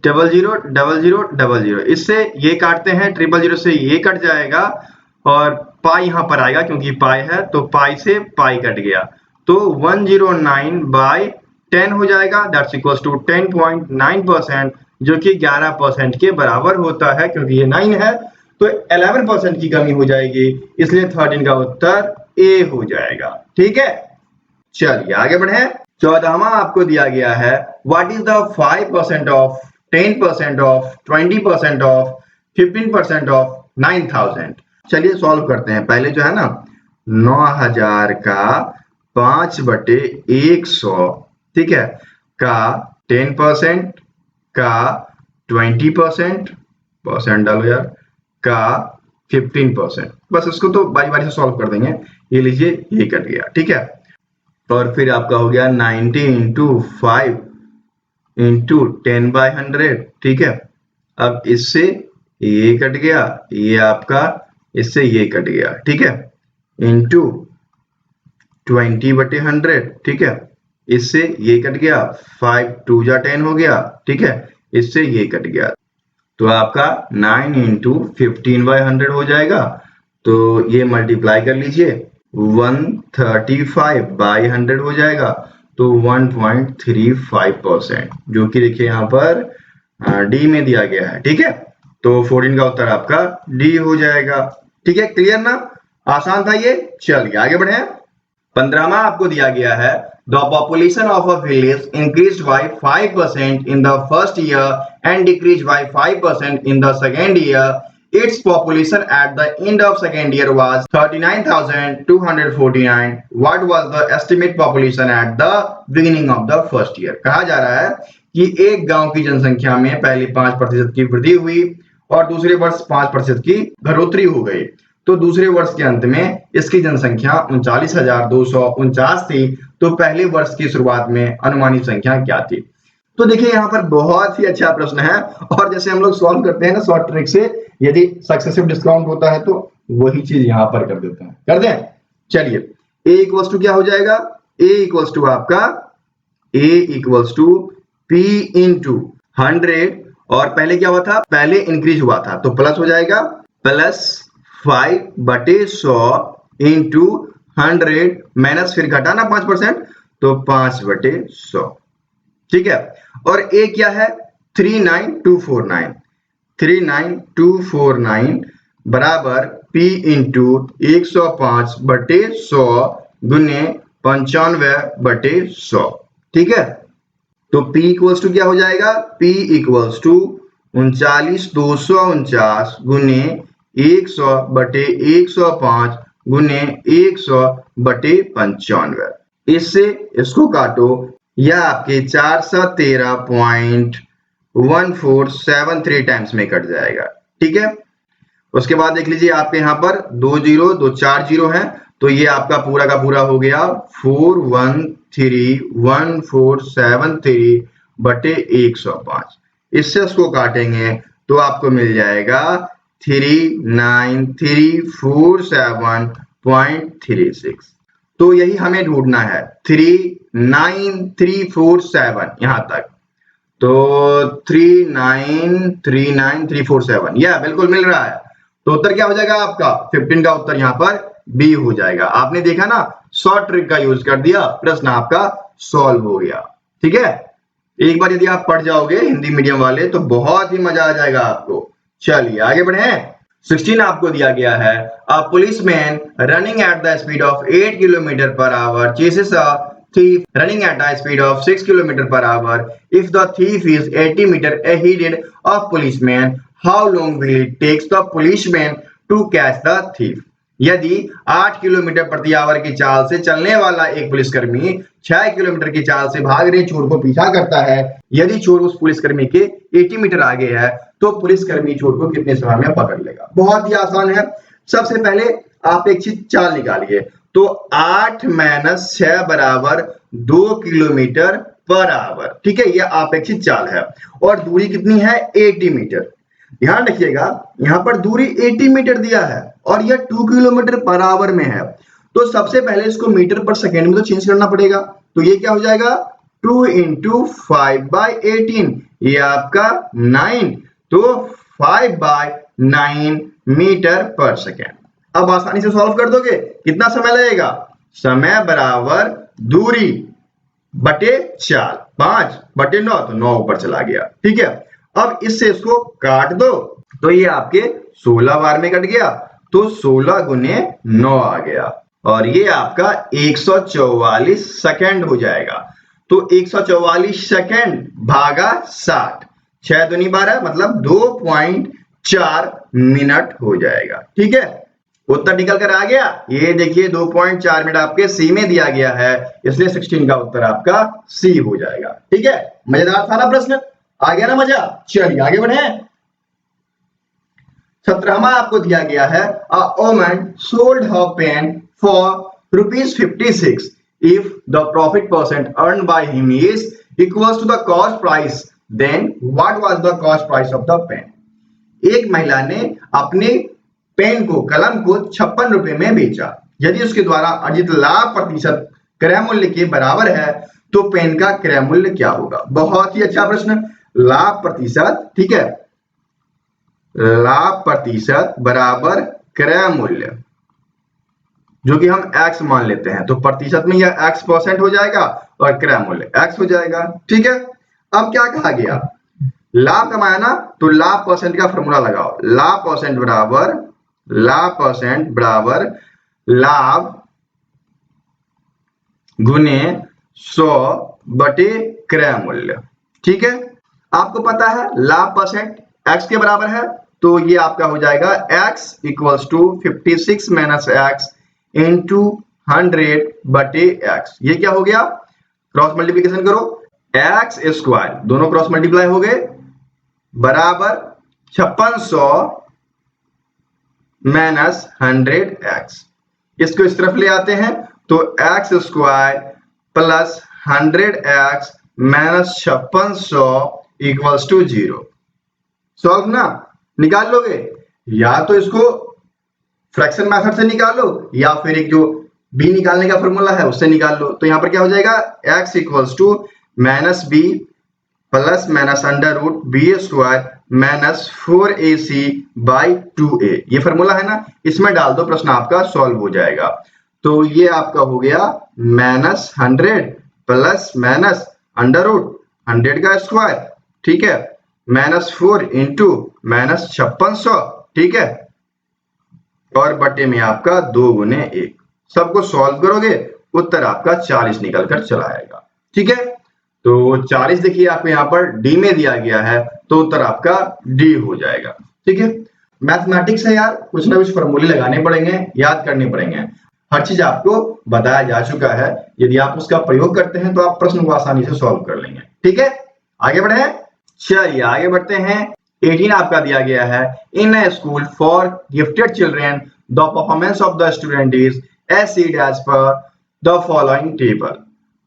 000000, इससे ये काटते हैं, 000 से ये कट जाएगा और पाई यहां पर आएगा, क्योंकि पाई है तो पाई से पाई कट गया, तो 109/10 हो जाएगा, दैट्स इक्वल्स टू 10.9%, जो कि 11% के बराबर होता है। क्योंकि ये 9 है तो 11% की कमी हो जाएगी, इसलिए 13 का उत्तर ए हो जाएगा। ठीक है, चलिए आगे बढ़े। 14वां आपको दिया गया है, what is the 5% of 10% of 20% of 15% of 9,000। चलिए सॉल्व करते हैं। पहले जो है ना 9,000 का 5/100, ठीक है, का 10% का 20%, परसेंट डालो यार, का 15%, बस इसको तो बारी बारी से सॉल्व कर देंगे। ये लीजिए, ये कट गया। ठीक है, और फिर आपका हो गया 90 इंटू 5 इंटू 10/100। ठीक है, अब इससे ये कट गया, ये आपका इससे ये कट गया। ठीक है, इंटू 20/100, ठीक है। इससे ये कट गया, 5 2 जा 10 हो गया, ठीक है। इससे ये कट गया, तो आपका 9 × 15/100 हो जाएगा। तो ये मल्टीप्लाई कर लीजिए, 135/100 हो जाएगा, तो 1.35%, जो कि देखिए यहाँ पर डी में दिया गया है, ठीक है। तो 14 का उत्तर आपका डी हो जाएगा, ठीक है। क्लियर ना, आसान था ये। चलिए आगे बढ़े। 15वां आपको दिया गया है, the population of a village increased by 5% in the first year and decreased bye 5% in the second year. Its population at the end of second year was 39,249. What was the estimate population at the beginning of the first year? कहा जा रहा है कि एक गांव की जनसंख्या में पहले 5% की वृद्धि हुई और दूसरे वर्ष 5% की बढ़ोतरी हो गई। तो दूसरे वर्ष के अंत में इसकी जनसंख्या 39,249 थी। तो पहले वर्ष की शुरुआत में अनुमानित संख्या क्या थी? तो देखिए यहाँ पर बहुत ही अच्छा प्रश्न है, और जैसे हम लोग सॉल्व करते हैं ना शॉर्ट ट्रिक से, यदि सक्सेसिव डिस्काउंट होता है तो वही चीज यहाँ पर कर देते हैं, कर दें। चलिए a इक्वल्स टू क्या हो जाएगा, a इक्वल्स टू आपका a equals to p into 100, और पहले क्या हुआ था, पहले इंक्रीज हुआ था, तो प्लस हो जाएगा, प्लस 5/100 इंटू 100 माइनस फिर घटाना 5%, तो 5/100, ठीक है। और ए क्या है, 39249 बराबर P इंटू 105/100 गुने 95/100, ठीक है। तो P इक्वल्स टू क्या हो जाएगा, P इक्वल्स टू 39,249 गुने 100/105 गुने 100/95। इससे इसको काटो, यह आपके 413.1473 टाइम्स में कट जाएगा, ठीक है। उसके बाद देख लीजिए आपके यहाँ पर 2 0 2 4 0 है, तो ये आपका पूरा का पूरा हो गया 4131473/105। इससे उसको काटेंगे तो आपको मिल जाएगा 39347.36। तो यही हमें ढूंढना है, 39347 यहां तक, तो 3939347 यह बिल्कुल मिल रहा है। तो उत्तर क्या हो जाएगा आपका, 15 का उत्तर यहाँ पर बी हो जाएगा। आपने देखा ना, शॉर्ट ट्रिक का यूज कर दिया, प्रश्न आपका सॉल्व हो गया, ठीक है। एक बार यदि आप पढ़ जाओगे हिंदी मीडियम वाले तो बहुत ही मजा आ जाएगा आपको। चलिए आगे बढ़े। 16 आपको दिया गया है, a policeman running at the speed of 8 km/h chases a thief running at a speed of 6 km/h. If the thief is 80 meters ahead of policeman, how long will it take the policeman to catch the thief? यदि 8 kilometre प्रति our की चाल से चलने वाला एक पुलिसकर्मी 6 kilometre की चाल से भाग रहे चोर को पीछा करता है, यदि चोर उस पुलिसकर्मी के 80 मीटर आगे है तो पुलिसकर्मी चोर को कितने समय में पकड़ लेगा? बहुत ही आसान है। सबसे पहले आप एक चीज चाल निकालिए, तो 8 - 6 बराबर 2 km/h, ठीक है। यह अपेक्षित चाल है और दूरी कितनी है, 80 मीटर। ध्यान रखिएगा यहाँ पर दूरी 80 मीटर दिया है और यह 2 km/h में है, तो सबसे पहले इसको मीटर पर सेकेंड में तो चेंज करना पड़ेगा। तो ये क्या हो जाएगा, 2 × 5/18, ये आपका 9, तो 5/9 मीटर पर सेकेंड। अब आसानी से सॉल्व कर दोगे, कितना समय लगेगा, समय बराबर दूरी बटे चाल, 5/9, तो 9 ऊपर चला गया, ठीक है। अब इससे इसको काट दो, तो ये आपके 16 बार में कट गया, तो 16 × 9 आ गया और ये आपका 144 सेकेंड हो जाएगा। तो 144 सेकेंड भागा 60, 6 दूनी 12, मतलब 2.4 मिनट हो जाएगा, ठीक है। उत्तर निकल कर आ गया, ये देखिए 2.4 मिनट आपके सी में दिया गया है, इसलिए 16 का उत्तर आपका सी हो जाएगा, ठीक है। मजेदार था ना प्रश्न, आ गया ना मजा। चलिए आगे बढ़े। 17वां आपको दिया गया है, a woman sold her pen for ₹56 if the profit percent earned by him is equals to the cost price, then what was the cost price of the pen? एक महिला ने अपने पेन को, कलम को 56 रुपए में बेचा, यदि उसके द्वारा अर्जित लाभ प्रतिशत क्रय मूल्य के बराबर है तो पेन का क्रय मूल्य क्या होगा। बहुत ही अच्छा प्रश्न। लाभ प्रतिशत, ठीक है, लाभ प्रतिशत बराबर क्रय मूल्य, जो कि हम x मान लेते हैं, तो प्रतिशत में यह x% हो जाएगा और क्रय मूल्य x हो जाएगा। ठीक है, अब क्या कहा गया, लाभ कमाया ना, तो लाभ परसेंट का फॉर्मूला लगाओ। लाभ परसेंट बराबर लाभ गुने 100 बटे क्रय मूल्य। ठीक है, आपको पता है लाभ परसेंट x के बराबर है, तो ये आपका हो जाएगा x equals to 56 minus x into 100 बटे x। ये क्या हो गया, क्रॉस मल्टीप्लीकेशन करो, x स्क्वायर, दोनों क्रॉस मल्टीप्लाई हो गए, बराबर 5600 माइनस 100x। इसको इस तरफ ले आते हैं तो x square plus 100x minus 5600 equals to 0। Solve ना, निकाल लोगे, या तो इसको फ्रैक्शन मेथड से निकालो या फिर एक जो b निकालने का फॉर्मूला है उससे निकाल लो। तो यहां पर क्या हो जाएगा, x equals to minus b plus minus under root b square minus 4ac by 2a। ये फॉर्मूला है ना, इसमें डाल दो, प्रश्न आपका सॉल्व हो जाएगा। तो ये आपका हो गया minus 100 plus minus under root 100 का स्क्वायर, ठीक है, माइनस 4 इंटू माइनस 5600, ठीक है, और बटे में आपका 2 गुने 1। सबको सॉल्व करोगे उत्तर आपका 40 निकल कर चला आएगा। ठीक है, तो 40 देखिए आपको यहाँ पर डी में दिया गया है, तो उत्तर आपका डी हो जाएगा। ठीक है, मैथमेटिक्स है यार, कुछ ना कुछ फॉर्मूले लगाने पड़ेंगे, याद करने पड़ेंगे, हर चीज आपको बताया जा चुका है। यदि आप उसका प्रयोग करते हैं तो आप प्रश्न को आसानी से सॉल्व कर लेंगे। ठीक है, आगे बढ़े, चलिए आगे बढ़ते हैं। 18 आपका दिया गया है, in a school for gifted children the performance of the student is as as per the following table.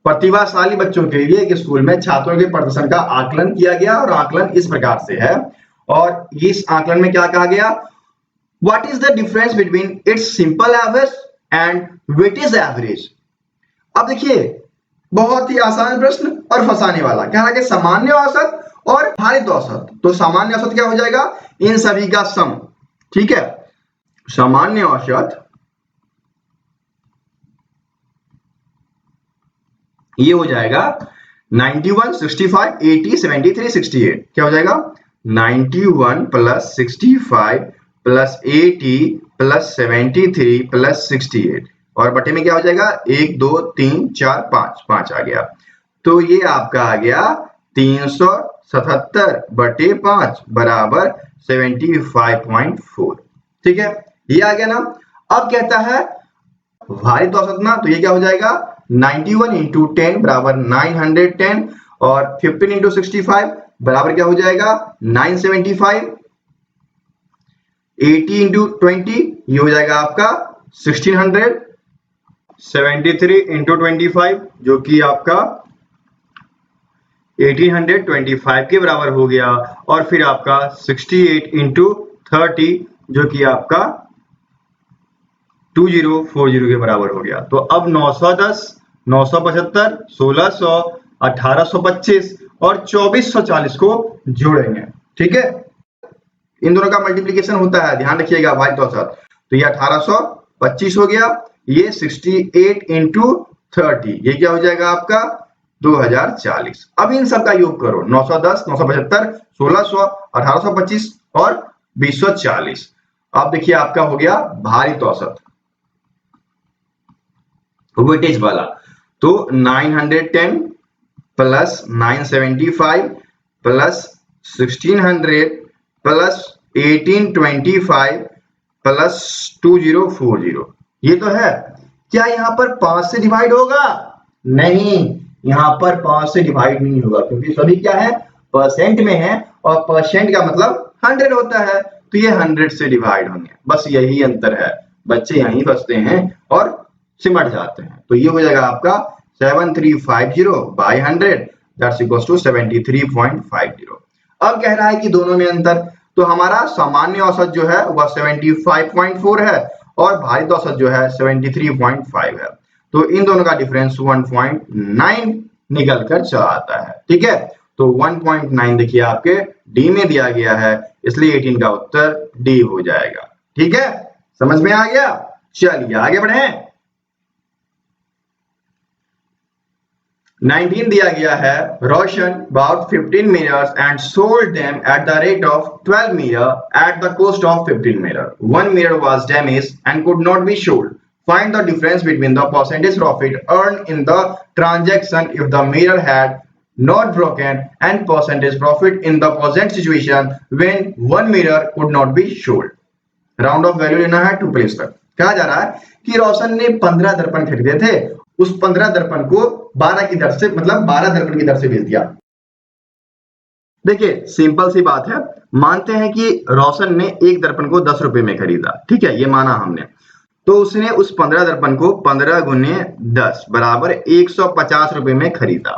प्रतिभाशाली बच्चों के लिए एक स्कूल में छात्रों के प्रदर्शन का आकलन किया गया और आकलन इस प्रकार से है। और इस आकलन में क्या कहा गया, what is the difference between its simple average and weightage average. अब देखिए बहुत ही आसान प्रश्न और फंसाने वाला, कह रहा है कि सामान्य औसत और भारित औसत। तो सामान्य औसत क्या हो जाएगा, इन सभी का सम। ठीक है, सामान्य औसत ये हो जाएगा 91, 65, 80, 73, 68। क्या हो जाएगा, 91 प्लस 65 प्लस 80 प्लस 73 प्लस 68, और बटे में क्या हो जाएगा, 1 2 3 4 5 आ गया। तो ये आपका आ गया 377 बटे 5 बराबर 75.4। ठीक है, ये आ गया ना। अब कहता है भारित औसत ना, तो ये क्या हो जाएगा, 91 इंटू 10 बराबर 910, और 15 इंटू 65 बराबर क्या हो जाएगा, 975, 80 इंटू 20 ये हो जाएगा आपका 1600, 73 इंटू 25 जो कि आपका 1825 के बराबर हो गया, और फिर आपका 68 इंटू 30 जो कि आपका 2040 के बराबर हो गया। तो अब 910, 975, 1600, 1825 और 2440 को जोड़ेंगे। ठीक है, इन दोनों का मल्टीप्लीकेशन होता है, ध्यान रखिएगा भारित औसत। तो ये 1825 हो गया, ये 68 इंटू 30 ये क्या हो जाएगा आपका 2040। अब इन सब का योग करो, 910, 975, 1600, 1825 और 2040। अब देखिए आपका हो गया भारित औसत वेटेज वाला। तो 910 प्लस 975 प्लस 1600 प्लस 1825 प्लस 2040 ये तो है। क्या यहाँ पर 5 से डिवाइड होगा? नहीं, यहाँ पर 5 से डिवाइड नहीं होगा, क्योंकि सभी क्या है, परसेंट में है, और परसेंट का मतलब 100 होता है, तो ये 100 से डिवाइड होंगे। बस यही अंतर है, बच्चे यहीं फंसते हैं और सिमट जाते हैं। तो ये हो जाएगा आपका 7350 बाई 100 दैट्स इक्वल्स टू 73.50। अब कह रहा है कि दोनों में अंतर, तो हमारा सामान्य औसत जो है वह 75.4 है और भारित औसत जो है 73.5 है। तो इन दोनों का डिफरेंस 1.9 निकल कर चला आता है। ठीक है, तो 1.9 देखिए आपके डी में दिया गया है, इसलिए 18 का उत्तर डी हो जाएगा। ठीक है, समझ में आ गया। चलिए आगे बढ़े। 19 दिया गया है, रोशन bought 15 mirrors and sold them at the rate of 12 mirror at the cost of 15 mirror. One mirror was damaged and could not be sold. Find the difference between the percentage profit earned in the transaction if the mirror had not broken and percentage profit in the present situation when one mirror could not be sold. Round of value लेना है 2 place तक। कहा जा रहा है कि रोशन ने 15 दर्पण खरीदे थे, उस 15 दर्पण को 12 की दर से, मतलब 12 दर्पण की दर से बेच दिया। देखिए सिंपल सी बात है, मानते हैं कि रोशन ने एक दर्पण को 10 रुपए में खरीदा, ठीक है, ये माना हमने। तो उसने उस 15 दर्पण को 15 गुने 10 बराबर 150 रुपए में खरीदा,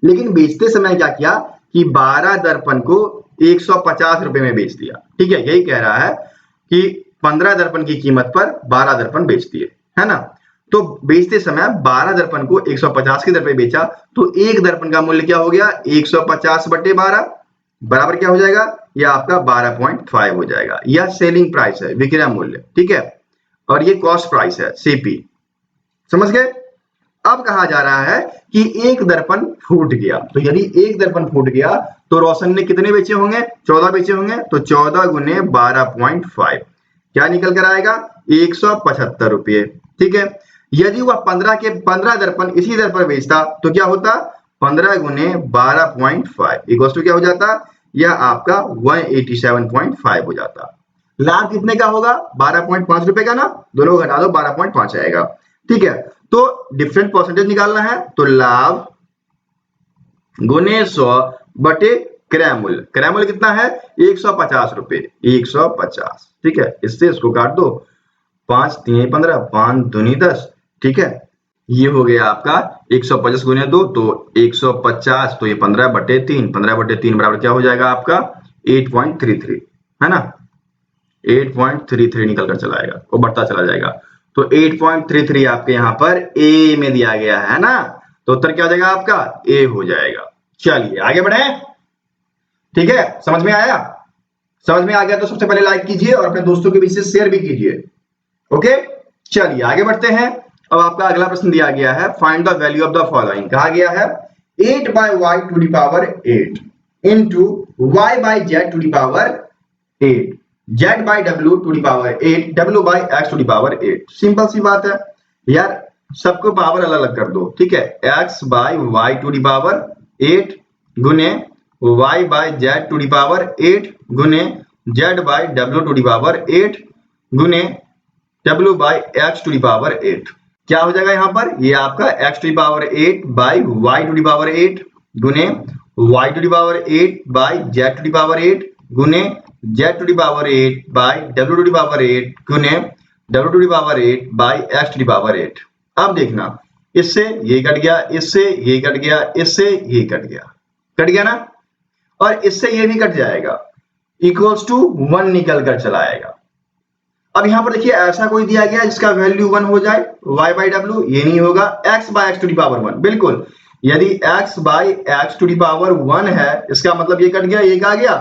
लेकिन बेचते समय क्या किया कि 12 दर्पण को 150 रुपए में बेच दिया। ठीक है, यही कह रहा है कि 15 दर्पण की कीमत पर 12 दर्पण बेच दिए, है ना। तो बेचते समय 12 दर्पण को 150 की दर पे बेचा, तो एक दर्पण का मूल्य क्या हो गया 150 बटे 12 बराबर क्या हो जाएगा, यह आपका 12.5 हो जाएगा। यह सेलिंग प्राइस है, विक्रय मूल्य। ठीक है, और ये कॉस्ट प्राइस है, सीपी। समझ गए। अब कहा जा रहा है कि एक दर्पण फूट गया, तो यदि एक दर्पण फूट गया तो रोशन ने कितने बेचे होंगे, 14 बेचे होंगे। तो 14 गुने 12.5 क्या निकल कर आएगा 175 रुपये। ठीक है, यदि वह 15 दर्पण इसी दर पर बेचता तो क्या होता 15 गुने 12.5 इक्वल टू क्या हो जाता, यह आपका 187.5 हो जाता। लाभ कितने का होगा 12.5 रुपए का ना, दोनों को घटा दो 12.5 आएगा। ठीक है, तो डिफरेंट परसेंटेज निकालना है, तो लाभ गुने 100 बटे क्रय मूल्य। क्रय मूल्य कितना है 150 रुपए, 150। ठीक है, इससे इसको काट दो, 5 3 15 5 दूनी 10। ठीक है, ये हो गया आपका 150 गुने 2 तो 150, तो ये 15 बटे 3, 15 बटे 3 बराबर क्या हो जाएगा आपका 8.33, है ना। 8.33 निकल कर चला आएगा, वो बढ़ता चला जाएगा। तो 8.33 आपके यहाँ पर ए में दिया गया है ना, तो उत्तर क्या हो जाएगा आपका ए हो जाएगा। चलिए आगे बढ़े। ठीक है, समझ में आया। समझ में आ गया तो सबसे पहले लाइक कीजिए और अपने दोस्तों के बीच से शेयर भी कीजिए। ओके, चलिए आगे बढ़ते हैं। अब आपका अगला प्रश्न दिया गया है, find the value of the following. कहा गया है 8 by y to the power 8 into y by z to the power 8, z by w to the power 8, w by x to the power 8। Simple सी बात है यार, सबको power अलग अलग कर दो। ठीक है, x by y to the power 8 गुने y by z to the power 8 गुने z by w to the power 8 गुने w by x to the power 8। क्या हो जाएगा यहाँ पर, ये आपका x to the power 8 by y to the power 8 गुने y to the power 8 by z to the power 8 गुने z to the power 8 by w to the power 8 गुने w to the power 8 by x to the power 8। अब देखना, इससे ये cut गया, इससे ये कट गया, इससे ये कट गया ना, और इससे ये भी कट जाएगा, इक्वल्स टू 1 निकल कर चला आएगा। अब यहां पर देखिए ऐसा कोई दिया गया जिसका वैल्यू 1 हो जाए, y by w, ये नहीं होगा। x by x to the power 1, बिल्कुल, यदि x by x to the power 1 है, इसका मतलब ये कट गया, ये आ गया,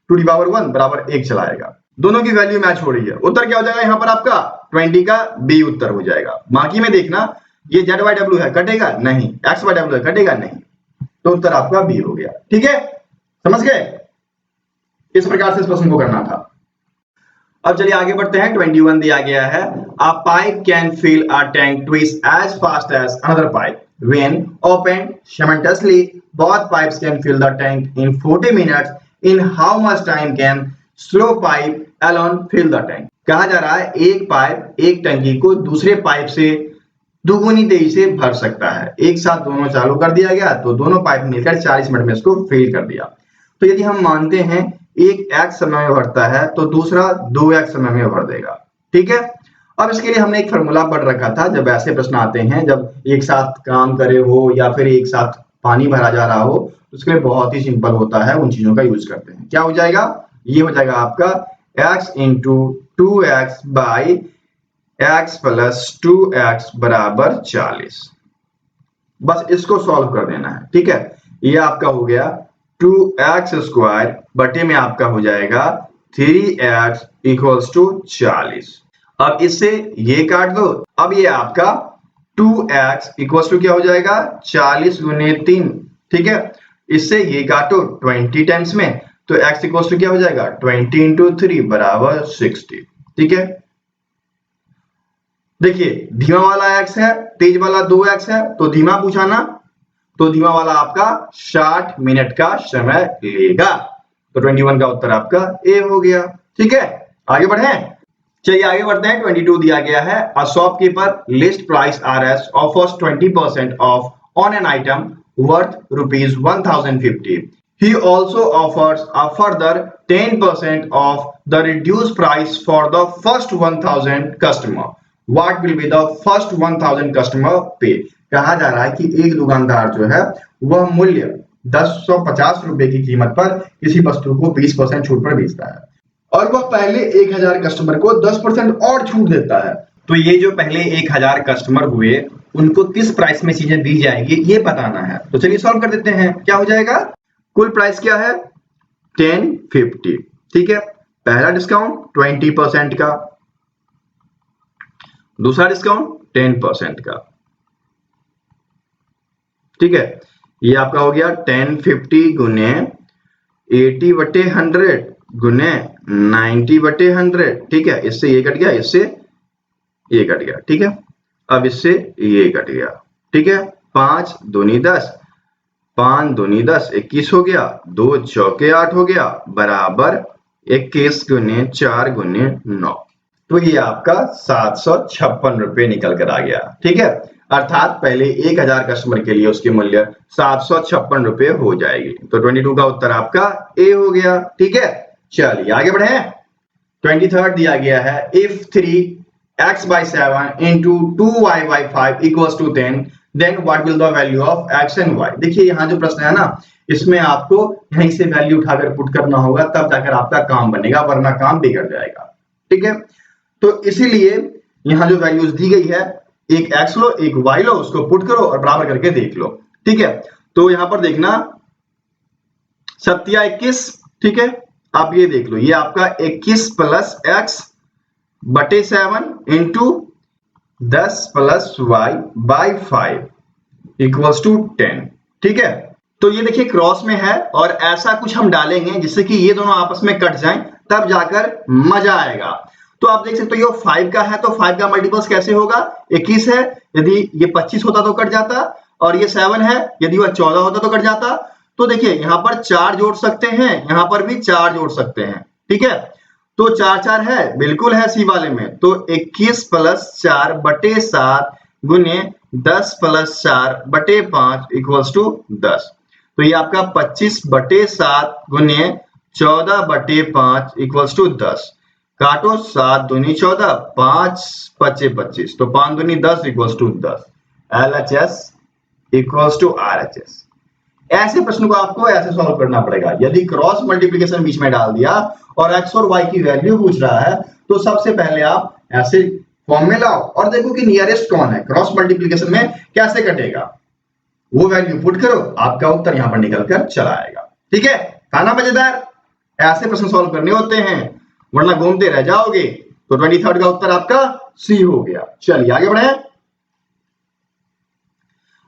to the power 1 बराबर 1 चलाएगा। दोनों की वैल्यू मैच हो रही है। उत्तर क्या हो जाएगा यहाँ पर आपका 20 का बी उत्तर हो जाएगा। बाकी में देखना, ये z by w है, कटेगा नहीं, x by w है, कटेगा नहीं, तो उत्तर आपका बी हो गया। ठीक है, समझ गए। इस प्रकार से इस प्रश्न को करना था। अब चलिए आगे बढ़ते हैं। 21 दिया गया है, a pipe can fill a tank twice as fast as another pipe when opened simultaneously. Both pipes can fill the tank in 40 minutes. In how much time can slow pipe alone fill the tank? कहा जा रहा है एक pipe एक टंकी को दूसरे pipe से दुगुनी तेजी से भर सकता है। एक साथ दोनों चालू कर दिया गया तो दोनों पाइप मिलकर 40 मिनट में इसको फिल कर दिया। तो यदि हम मानते हैं एक x समय में भरता है तो दूसरा 2x समय में भर देगा। ठीक है, अब इसके लिए हमने एक फॉर्मूला पढ़ रखा था, जब ऐसे प्रश्न आते हैं, जब एक साथ काम करे हो या फिर एक साथ पानी भरा जा रहा हो, तो उसके लिए बहुत ही सिंपल होता है, उन चीजों का यूज करते हैं। क्या हो जाएगा, ये हो जाएगा आपका x into 2x by x plus 2x बराबर 40। बस इसको सॉल्व कर देना है, ठीक है। ये आपका हो गया 2x स्क्वायर बटे में आपका हो जाएगा 3x इक्वल्स टू 40। अब इससे ये काट दो। अब ये आपका 2x इक्वल्स टू क्या हो जाएगा 40 गुने 3, ठीक है। इससे ये काटो 20 टाइम्स में, तो x इक्वल्स टू क्या हो जाएगा 20 इंटू 3 बराबर 60, ठीक है। देखिए धीमा वाला x है, तेज वाला 2x है, तो धीमा पूछा ना, तो धीमा वाला आपका 60 मिनट का समय लेगा। तो 21 का उत्तर आपका ए हो गया, ठीक है। आगे बढ़े, चलिए आगे बढ़ते हैं। 22 दिया गया है, a shopkeeper list price RS offers 20% of on an item worth rupees 1050. He also offers a further 10% of the reduced price for the first 1000 customer. What will be the first 1000 customer pay? कहा जा रहा है कि एक दुकानदार जो है वह मूल्य 1050 रुपए की कीमत पर किसी वस्तु को 20% छूट पर बेचता है और वह पहले 1000 कस्टमर को 10% और छूट देता है। तो ये जो पहले 1000 कस्टमर हुए उनको किस प्राइस में चीजें दी जाएगी ये बताना है। तो चलिए सॉल्व कर देते हैं। क्या हो जाएगा, कुल प्राइस क्या है 1050, ठीक है। पहला डिस्काउंट 20% का, दूसरा डिस्काउंट 10% का, ठीक है। ये आपका हो गया 1050 गुने 80/100 गुने 90/100, ठीक है। इससे ये कट गया, इससे ये कट गया, ठीक है। अब इससे ये कट गया, ठीक है। 5 दूनी 10, 5 दूनी 10 21 हो गया, 2 चौके 8 हो गया बराबर 21 गुने 4 गुने 9। तो ये आपका 756 रुपए निकल कर आ गया, ठीक है। अर्थात पहले 1000 कस्टमर के लिए उसकी मूल्य 756 रुपए हो जाएगी। तो 22 का उत्तर आपका ए हो गया, ठीक है। चलिए आगे बढ़े। 23 दिया गया है, if 3x/7 into 2y/5 equals to 10, then what will the value of x and y? देखिए यहाँ जो प्रश्न है ना, इसमें आपको यहीं से वैल्यू उठाकर पुट करना होगा, तब जाकर आपका काम बनेगा, वरना काम बिगड़ जाएगा, ठीक है। तो इसीलिए यहाँ जो वैल्यूज दी गई है, एक x लो एक y लो, उसको पुट करो और बराबर करके देख लो, ठीक है। तो यहाँ पर देखना 7 या 21, ठीक है। आप ये देख लो, ये आपका 21 प्लस x बटे 7 into 10 plus y by 5 equals to 10, ठीक है। तो ये देखिए क्रॉस में है और ऐसा कुछ हम डालेंगे जिससे कि ये दोनों आपस में कट जाएं, तब जाकर मजा आएगा। तो आप देख सकते हो ये 5 का है, तो 5 का मल्टीपल्स कैसे होगा, 21 है, यदि ये 25 होता तो कट जाता, और ये 7 है, यदि वह 14 होता तो कट जाता। तो देखिए यहाँ पर 4 जोड़ सकते हैं, यहाँ पर भी 4 जोड़ सकते हैं, ठीक है। तो 4 है, बिल्कुल है सी वाले में। तो 21 प्लस 4 बटे 7 गुने 10 प्लस 4 बटे 5 इक्वल्स टू 10। तो ये आपका 25 बटे 7 गुने 14 बटे 5 इक्वल्स टू 10। काटो, 7 दूनी 14, 5 पचे 25, तो 5 दूनी 10 equals to 10। LHS equals to RHS। ऐसे प्रश्न को आपको ऐसे सॉल्व करना पड़ेगा। यदि क्रॉस मल्टीप्लिकेशन बीच में डाल दिया और x और y की वैल्यू पूछ रहा है, तो सबसे पहले आप ऐसे फॉर्म में लाओ और देखो कि नियरेस्ट कौन है। क्रॉस मल्टीप्लिकेशन में कैसे कटेगा, वो वैल्यू पुट करो, आपका उत्तर यहां पर निकल कर चला आएगा, ठीक है। खाना मजेदार, ऐसे प्रश्न सॉल्व करने होते हैं, वरना घूमते रह जाओगे। तो 23 का उत्तर आपका सी हो गया। चलिए आगे बढ़े।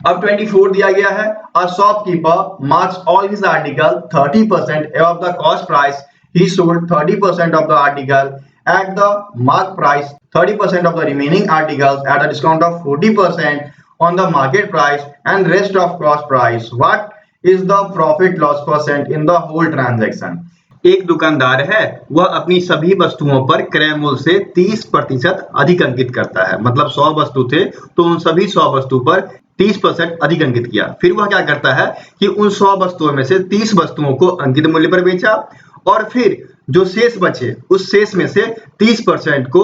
अब 24 दिया गया है, a shopkeeper marks all his article 30% above the cost price. He sold 30% of the article at the mark price, 30% of the remaining articles at a discount of 40% on the market price and rest of cost price. What is the profit loss percent in the whole transaction? एक दुकानदार है, वह अपनी सभी वस्तुओं पर क्रय मूल्य से 30% अधिक अंकित करता है। मतलब 100 वस्तु थे तो उन सभी 100 वस्तु पर 30% अधिक अंकित किया। फिर वह क्या करता है कि उन 100 वस्तुओं में से 30 वस्तुओं को अंकित मूल्य पर बेचा और फिर जो शेष बचे उस शेष में से 30% को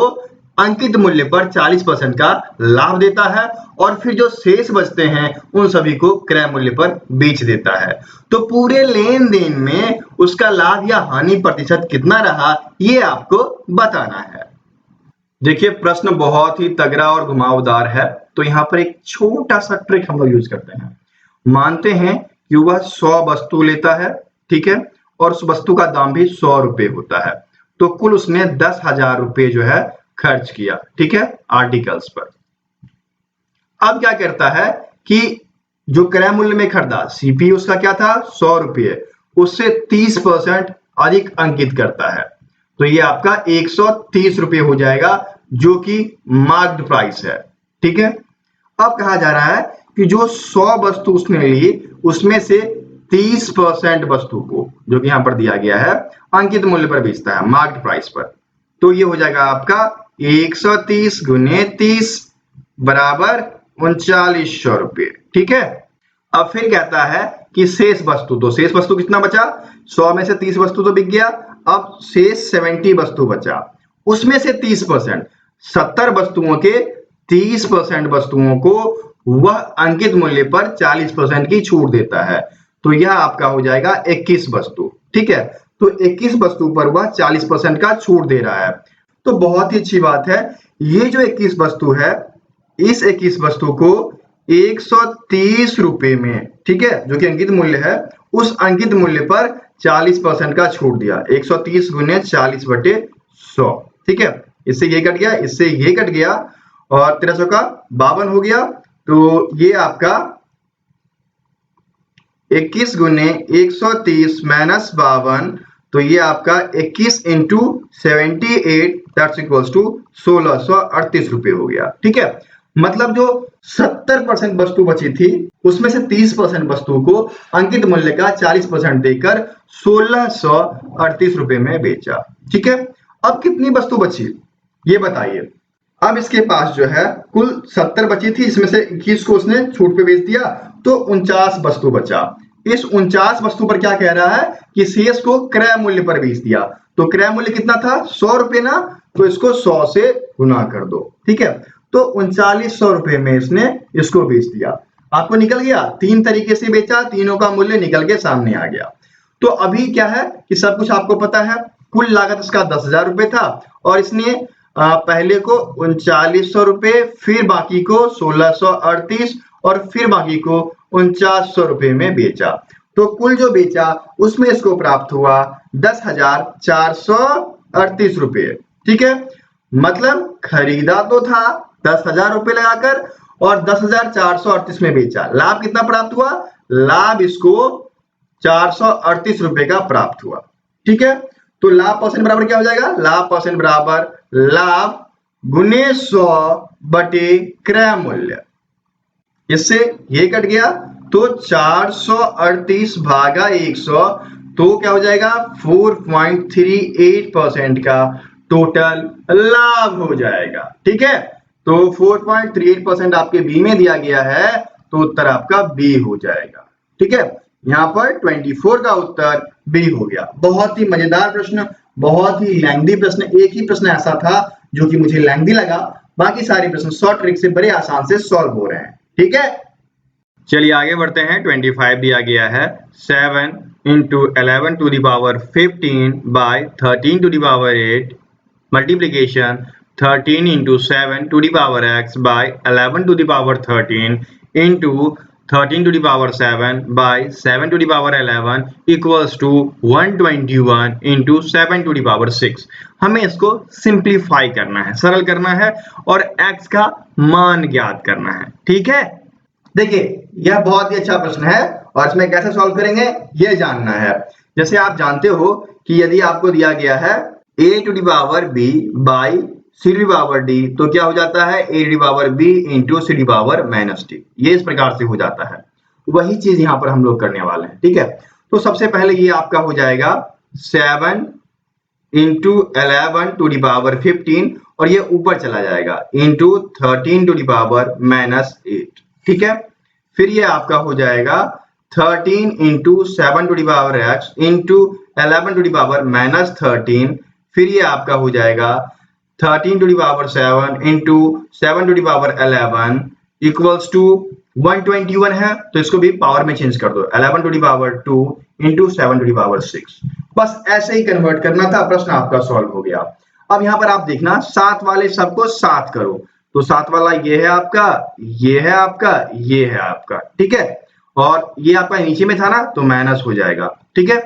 अंकित मूल्य पर 40% का लाभ देता है और फिर जो शेष बचते हैं उन सभी को क्रय मूल्य पर बेच देता है। तो पूरे लेन देन में उसका लाभ या हानि प्रतिशत कितना रहा ये आपको बताना है। देखिए प्रश्न बहुत ही तगड़ा और घुमावदार है, तो यहाँ पर एक छोटा सा ट्रिक हम लोग यूज करते हैं। मानते हैं कि वह 100 वस्तु लेता है, ठीक है, और उस वस्तु का दाम भी 100 रुपए होता है, तो कुल उसने 10,000 रुपए जो है खर्च किया, ठीक है, आर्टिकल्स पर। अब क्या करता है कि जो क्रय मूल्य में खरीदा, सीपी उसका क्या था 100 रुपये, उससे 30% अधिक अंकित करता है, तो ये आपका 130 रुपये हो जाएगा, जो कि मार्क्ड प्राइस है, ठीक है। अब कहा जा रहा है कि जो 100 वस्तु उसने ली उसमें से 30% वस्तु को, जो कि यहां पर दिया गया है, अंकित मूल्य पर बेचता है, मार्क्ड प्राइस पर। तो ये हो जाएगा आपका 130 गुने 30 बराबर 3900 रुपये, ठीक है। अब फिर कहता है कि शेष वस्तु, तो शेष वस्तु कितना बचा, 100 में से 30 वस्तु तो बिक गया, अब शेष 70 वस्तु बचा, उसमें से 30%, 70 वस्तुओं के 30% वस्तुओं को वह अंकित मूल्य पर 40% की छूट देता है, तो यह आपका हो जाएगा 21 वस्तु, ठीक है। तो 21 वस्तु पर वह 40% का छूट दे रहा है, तो बहुत ही अच्छी बात है। ये जो 21 वस्तु है, इस 21 वस्तु को 130 रुपए में, ठीक है, जो कि अंकित मूल्य है, उस अंकित मूल्य पर 40% का छूट दिया, 130 गुने 40 बटे 100, ठीक है। इससे ये कट गया, इससे ये कट गया, और 1300 का 52 हो गया, तो ये आपका 21 गुने 130 माइनस 52, तो ये आपका 21 इंटू 78 दैट्स इक्वल्स टू 1638 रुपए हो गया, ठीक है। मतलब जो 70% वस्तु बची थी उसमें से 30% वस्तु को अंकित मूल्य का 40% देकर 1638 रुपए में बेचा, ठीक है। अब कितनी वस्तु बची ये बताइए। अब इसके पास जो है कुल 70 बची थी, इसमें से 21 को उसने छूट पे बेच दिया, तो 49 वस्तु बचा। इस 49 वस्तु पर क्या कह रहा है कि शेष को क्रय मूल्य पर बेच दिया, तो क्रय मूल्य कितना था 100 रुपए ना, तो इसको 100 से गुना कर दो, ठीक है। तो 3900 रुपए में इसने इसको बेच दिया। आपको निकल गया, 3 तरीके से बेचा, तीनों का मूल्य निकल के सामने आ गया। तो अभी क्या है कि सब कुछ आपको पता है, कुल लागत इसका 10,000 रुपए था, और इसने पहले को 3900 रुपए, फिर बाकी को 1638 और फिर बाकी को 4900 रुपए में बेचा। तो कुल जो बेचा उसमें इसको प्राप्त हुआ 10,438 रुपए, ठीक है। मतलब खरीदा तो था 10,000 रुपए लगाकर और 10,438 में बेचा, लाभ कितना प्राप्त हुआ, लाभ इसको 438 रुपए का प्राप्त हुआ, ठीक है। तो लाभ परसेंट बराबर क्या हो जाएगा, लाभ परसेंट बराबर लाभ गुने 100 बटे क्रय मूल्य, इससे ये कट गया, तो 438 भागा 100, तो क्या हो जाएगा 4.38% का टोटल लाभ हो जाएगा, ठीक है। तो 4.38% आपके बी में दिया गया है, तो उत्तर आपका बी हो जाएगा, ठीक है। यहाँ पर 24 का उत्तर बी हो गया। बहुत ही मजेदार प्रश्न, बहुत ही लेंथी प्रश्न। एक ही प्रश्न ऐसा था जो कि मुझे लेंथी लगा, बाकी सारे प्रश्न शॉर्ट ट्रिक से बड़े आसान से सॉल्व हो रहे हैं, ठीक है। चलिए आगे बढ़ते हैं। 25 दिया गया है, 7 into 11 to the power 15 by 13 to the power 8 multiplication 13 into 7 to the power x by 11 to the power 13 into 13 to the power 7 by 7 to the power 11 equals to 121 into 7 to the power 6। हमें इसको simplify करना है, सरल करना है, और x का मान ज्ञात करना है, ठीक है। देखिए यह बहुत ही अच्छा प्रश्न है, और इसमें कैसे सॉल्व करेंगे ये जानना है। जैसे आप जानते हो कि यदि आपको दिया गया है a to the power b by c to the power d, तो क्या हो जाता है a to the power b into c to the power minus d, ये इस प्रकार से हो जाता है। वही चीज यहाँ पर हम लोग करने वाले हैं, ठीक है। तो सबसे पहले ये आपका हो जाएगा 7 into 11 to the power 15, और ये ऊपर चला जाएगा into 13 to the power minus 8, ठीक है। फिर ये आपका हो जाएगा 13 into 7 to the power x into 11 to the power minus 13, फिर ये आपका हो जाएगा 13 to the power 7 into 7 to the power 11 equals to 121 है, तो इसको भी पावर में चेंज कर दो, 11 to the power 2 into 7 to the power 6। बस ऐसे ही कन्वर्ट करना था, प्रश्न आपका सॉल्व हो गया। अब यहाँ पर आप देखना साथ वाले सबको साथ करो, तो साथ वाला ये है आपका, ये है आपका, ये है आपका, ठीक है। और ये आपका नीचे में था ना तो माइनस हो जाएगा, ठीक है।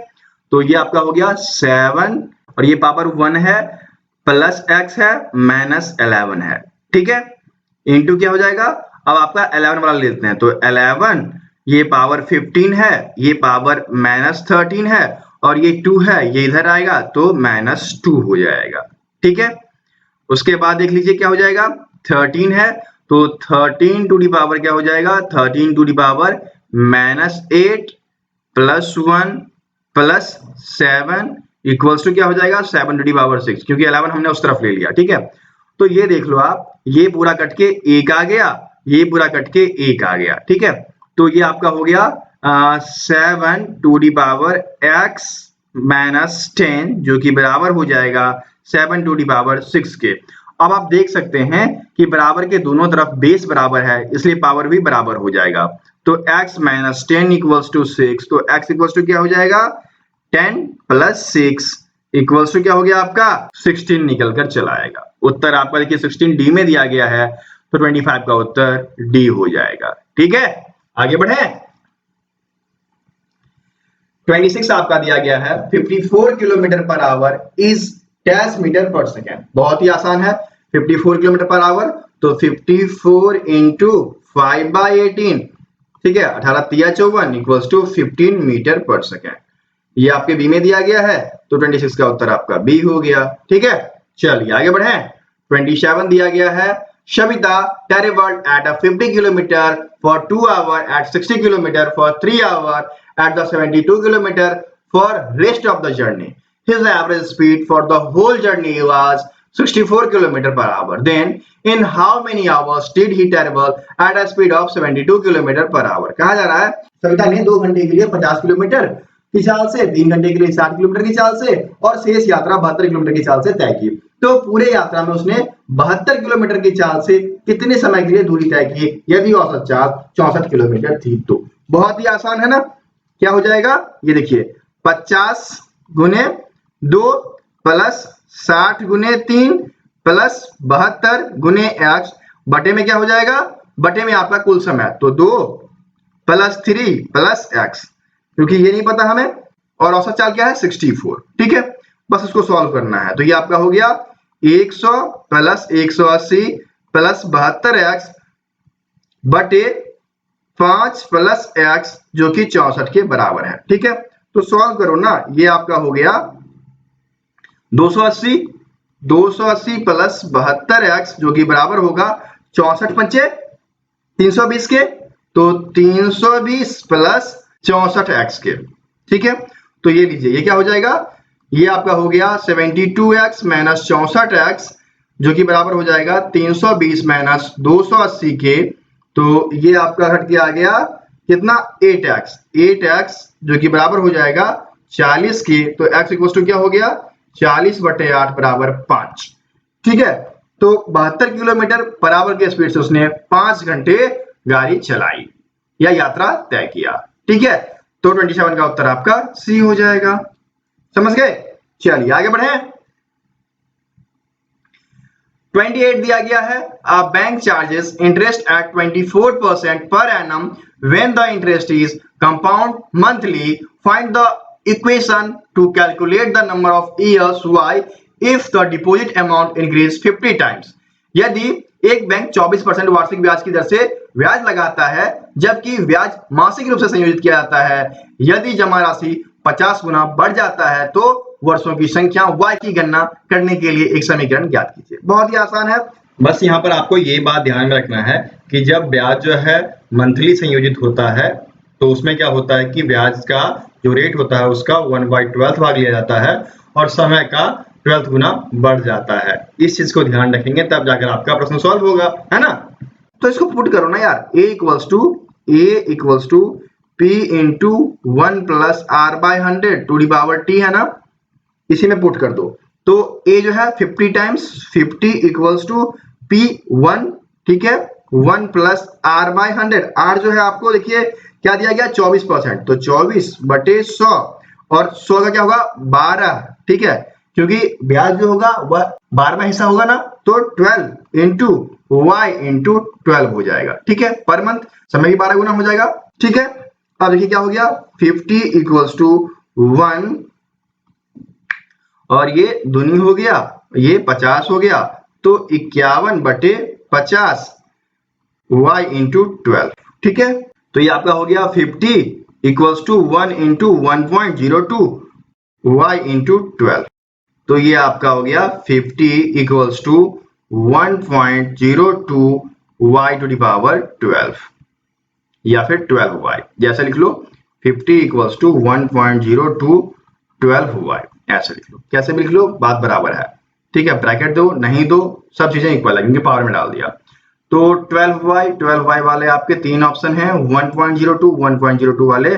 तो ये आपका हो गया 7 और ये पावर 1 है प्लस x है माइनस 11 है, ठीक है। इंटू क्या हो जाएगा, अब आपका 11 वाला लेते हैं तो 11 ये पावर 15 है, ये पावर माइनस 13 है और ये 2 है, ये इधर आएगा तो माइनस 2 हो जाएगा, ठीक है। उसके बाद देख लीजिए क्या हो जाएगा, 13 है तो 13 टू दी पावर क्या हो जाएगा, 13 to the power minus 8 plus 1 plus 7 equals to क्या हो जाएगा, 7 टू दी पावर 6, क्योंकि 11 हमने उस तरफ ले लिया, ठीक है। तो ये देख लो आप, ये पूरा कट के 1 आ गया, ये पूरा कट के 1 आ गया, ठीक है। तो ये आपका हो गया 7 to the power x minus 10 जो कि बराबर हो जाएगा 7 टू दी पावर 6 के। अब आप देख सकते हैं कि बराबर के दोनों तरफ बेस बराबर है, इसलिए पावर भी बराबर हो जाएगा। तो x माइनस 10 इक्वल्स टू 6, तो x इक्वल्स टू क्या हो जाएगा, 10 प्लस 6 इक्वल्स टू क्या हो गया आपका 16 निकल कर चला आएगा। उत्तर आपका देखिए 16 डी में दिया गया है, तो 25 का उत्तर डी हो जाएगा, ठीक है। आगे बढ़े, 26 आपका दिया गया है 54 kilometre per hour is dash metre per second. बहुत ही आसान है, 54 किलोमीटर पर आवर तो 54 इंटू 5/18, ठीक है, 18 तिया 54 equals to 15 metre per second. ये आपके बी में दिया गया है, तो 26 का उत्तर आपका बी हो गया, ठीक है। चलिए आगे बढ़े, 27 दिया गया है, Shabita traveled at a 50 kilometer for 2 hours, at 60 kilometer for 3 hours, at the 72 kilometer for rest of the journey. His average speed for the whole journey was 64 kilometer per hour. Then, in how many hours did he travel at a speed of 72 kilometer per hour? कहा जा रहा है सविता ने 2 घंटे के लिए 50 kilometre की चाल से, 3 घंटे के लिए 60 किलोमीटर की चाल से और शेष यात्रा 72 किलोमीटर की चाल से तय की। तो पूरे यात्रा में उसने 72 किलोमीटर की चाल से कितने समय के लिए दूरी तय की यदि औसत चाल 64 किलोमीटर थी। तो बहुत ही आसान है ना, क्या हो जाएगा, ये देखिए 50 गुने 2 प्लस 60 गुने 3 प्लस 72 गुने x बटे में क्या हो जाएगा, बटे में आपका कुल समय, तो 2 प्लस 3 प्लस x, क्योंकि ये नहीं पता हमें, और औसत चाल क्या है 64, ठीक है। बस इसको सॉल्व करना है, तो ये आपका हो गया 100 प्लस 180 प्लस 72x बटे 5 प्लस x जो कि 64 के बराबर है, ठीक है। तो सॉल्व करो ना, ये आपका हो गया 280 प्लस 72x जो कि बराबर होगा 64 पंचे 320 के, तो 320 प्लस 64x के, ठीक है। तो ये लीजिए, ये क्या हो जाएगा, ये आपका हो गया 72x माइनस 64x जो कि बराबर हो जाएगा 320 माइनस 280 के, तो ये आपका हट के आ गया कितना 8x जो कि बराबर हो जाएगा 40 के, तो x इक्वल टू क्या हो गया 40 बटे 8 बराबर 5, ठीक है। तो 72 किलोमीटर बराबर के स्पीड से उसने 5 घंटे गाड़ी चलाई या यात्रा तय किया, ठीक है। तो 27 का उत्तर आपका सी हो जाएगा, समझ गए। चलिए आगे बढ़े, 28 दिया गया है, a bank charges interest at 24% per annum when the interest is compound monthly. Find the equation to calculate the number of years y if the deposit amount increase 50 times. यदि एक बैंक 24% वार्षिक ब्याज की दर से ब्याज लगाता है जबकि ब्याज मासिक रूप से संयोजित किया जाता है, यदि जमा राशि 50 गुना बढ़ जाता है तो वर्षों की संख्या y की गणना करने के लिए एक समीकरण ज्ञात कीजिए। बहुत ही आसान है, बस यहाँ पर आपको ये बात ध्यान में रखना है कि जब ब्याज जो है मंथली संयोजित होता है तो उसमें क्या होता है कि ब्याज का जो रेट होता है उसका 1/12 भाग लिया जाता है और समय का 12 गुना बढ़ जाता है। इस चीज को ध्यान रखेंगे तब जाकर आपका प्रश्न सॉल्व होगा, है ना। तो इसको पुट करो ना यार, a equals to p into 1 plus r by 100 to the power t है ना, इसी में पुट कर दो। तो a जो है 50 टाइम्स 50 इक्वल्स टू p1, ठीक है, 1 प्लस r बाय 100, r जो है आपको देखिए क्या दिया गया 24%, तो 24 बटे 100 और 100 का क्या होगा 12, ठीक है, क्योंकि ब्याज जो होगा वह 12वां हिस्सा होगा ना, तो 12 इंटू y इंटू 12 हो जाएगा। ठीक है, पर मंथ समय की 12 गुना हो जाएगा। ठीक है, अब देखिए क्या हो गया, 50 इक्वल्स टू 1 और ये दूनी हो गया, ये 50 हो गया, तो 51/50 y इंटू 12। ठीक है, तो ये आपका हो गया 50 equals to 1 into 1.02 y into 12। तो ये आपका हो गया 50 equals to 1.02 y to the power 12 या फिर 12y, जैसा लिख लो, 50 इक्वल्स टू 1.02 12y, ऐसे लिख लो। कैसे भी लिख लो, बात बराबर है। ठीक है, ब्रैकेट दो नहीं दो, सब चीजें इक्वल है क्योंकि पावर में डाल दिया। तो 12y वाले आपके 3 ऑप्शन हैं, 1.02 वाले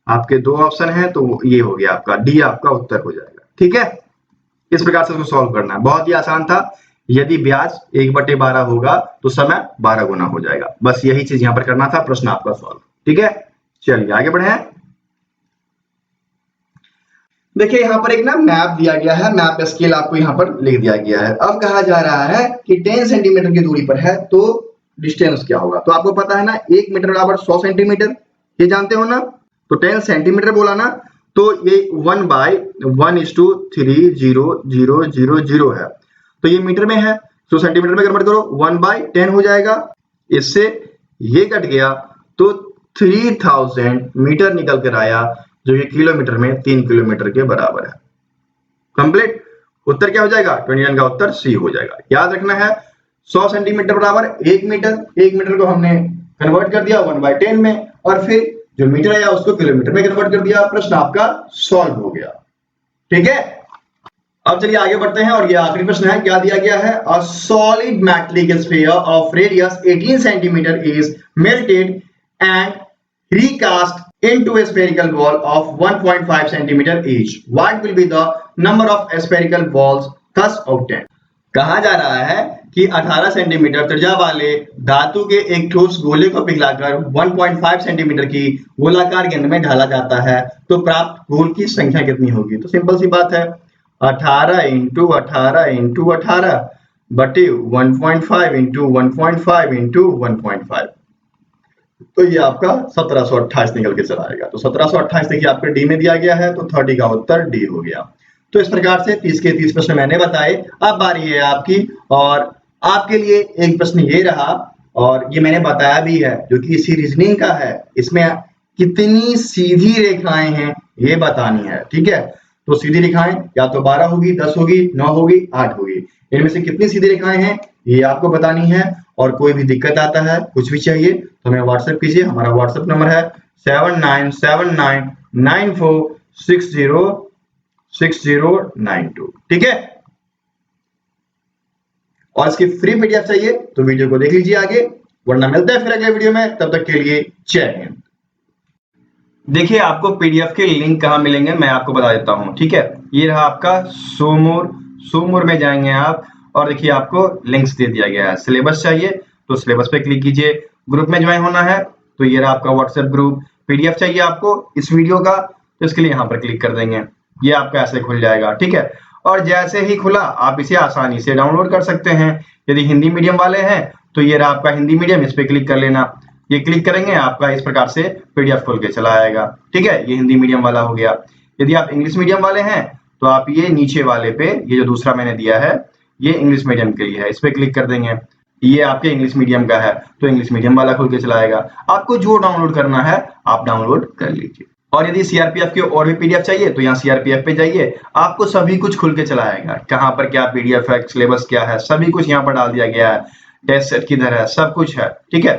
आपके 2 ऑप्शन हैं, तो ये हो गया आपका डी, आपका उत्तर हो जाएगा। ठीक है, इस प्रकार से इसको सॉल्व करना है, बहुत ही आसान था। यदि ब्याज 1/12 होगा तो समय 12 गुना हो जाएगा, बस यही चीज यहाँ पर करना था, प्रश्न आपका सॉल्व। ठीक है, चलिए आगे बढ़े। देखिए यहाँ पर एक ना मैप दिया गया है, मैप स्केल आपको यहाँ पर लिख दिया गया है। अब कहा जा रहा है कि 10 सेंटीमीटर की दूरी पर है तो डिस्टेंस क्या होगा। तो आपको पता है ना 1 मीटर बराबर 100 सेंटीमीटर, ये जानते हो ना। तो 10 सेंटीमीटर बोला ना, तो ये 1/1:30000 है, तो ये मीटर में है, तो सेंटीमीटर में कन्वर्ट करो, 1/10 हो जाएगा। इससे ये कट गया तो 3000 मीटर निकल कर आया, जो कि किलोमीटर में 3 किलोमीटर के बराबर है। कंप्लीट। उत्तर क्या हो जाएगा, 21 का उत्तर सी हो जाएगा। याद रखना है 100 सेंटीमीटर बराबर 1 मीटर, 1 मीटर को हमने कन्वर्ट कर दिया 1/10 में, और फिर जो मीटर आया उसको किलोमीटर में कन्वर्ट कर दिया। प्रश्न आपका सॉल्व हो गया। ठीक है, अब चलिए आगे बढ़ते हैं और ये आखिरी प्रश्न है। क्या दिया गया है, a solid metallic sphere of radius 18 centimetre is melted and recast into a spherical ball of 1.5 centimeter each. What will be the number of spherical balls thus obtained? कहा जा रहा है कि 18 सेंटीमीटर त्रिज्या वाले धातु के एक ठोस गोले को पिघलाकर 1.5 सेंटीमीटर की गोलाकार गेंद में ढाला जाता है, तो प्राप्त गोल की संख्या कितनी होगी। तो सिंपल सी बात है, 18 इंटू 18 इंटू 18 बटे 1.5 इंटू 1.5 इंटू 1.5, तो ये आपका 1728 निकल के चला आएगा। तो 1728 देखिए आपके डी में दिया गया है, तो 30 का उत्तर डी हो गया। तो इस प्रकार से 30 के 30 प्रश्न मैंने बताए। अब बारी है आपकी, और आपके लिए एक प्रश्न ये रहा, और ये मैंने बताया भी है, जो कि इसी रीजनिंग का है। इसमें कितनी सीधी रेखाएं हैं ये बतानी है। ठीक है, तो सीधी रेखाएं या तो 12 होगी, 10 होगी, 9 होगी, 8 होगी, इनमें से कितनी सीधी रेखाएं हैं ये आपको बतानी है। और कोई भी दिक्कत आता है, कुछ भी चाहिए, तो हमें व्हाट्सएप कीजिए। हमारा व्हाट्सएप नंबर है 797994606092। ठीक है, और इसकी फ्री पीडीएफ चाहिए तो वीडियो को देख लीजिए आगे, वरना मिलते हैं फिर अगले वीडियो में। तब तक के लिए जय हिंद। देखिए आपको पीडीएफ के लिंक कहाँ मिलेंगे मैं आपको बता देता हूँ। ठीक है, ये रहा आपका सोमोर में जाएंगे आप, और देखिए आपको लिंक्स दे दिया गया है। सिलेबस चाहिए तो सिलेबस पे क्लिक कीजिए। ग्रुप में ज्वाइन होना है तो ये रहा आपका व्हाट्सएप ग्रुप। पीडीएफ चाहिए आपको इस वीडियो का, तो इसके लिए यहाँ पर क्लिक कर देंगे, ये आपका ऐसे खुल जाएगा। ठीक है, और जैसे ही खुला आप इसे आसानी से डाउनलोड कर सकते हैं। यदि हिंदी मीडियम वाले हैं तो ये रहा आपका हिंदी मीडियम, इस पे क्लिक कर लेना। ये क्लिक करेंगे आपका इस प्रकार से पीडीएफ खोल के चला आएगा। ठीक है, ये हिंदी मीडियम वाला हो गया। यदि आप इंग्लिश मीडियम वाले हैं तो आप ये नीचे वाले पे, ये जो दूसरा मैंने दिया है ये इंग्लिश मीडियम के लिए है, इस पे क्लिक कर देंगे। ये आपके इंग्लिश मीडियम का है तो इंग्लिश मीडियम वाला खुल के चलाएगा। आपको जो डाउनलोड करना है आप डाउनलोड कर लीजिए। और यदि सीआरपीएफ के और भी पीडीएफ चाहिए तो यहाँ सीआरपीएफ पे जाइए, आपको सभी कुछ खुल के चलाएगा। कहाँ पर क्या पीडीएफ है, सिलेबस क्या है, सभी कुछ यहाँ पर डाल दिया गया है। टेस्ट सेट किधर है, सब कुछ है। ठीक है।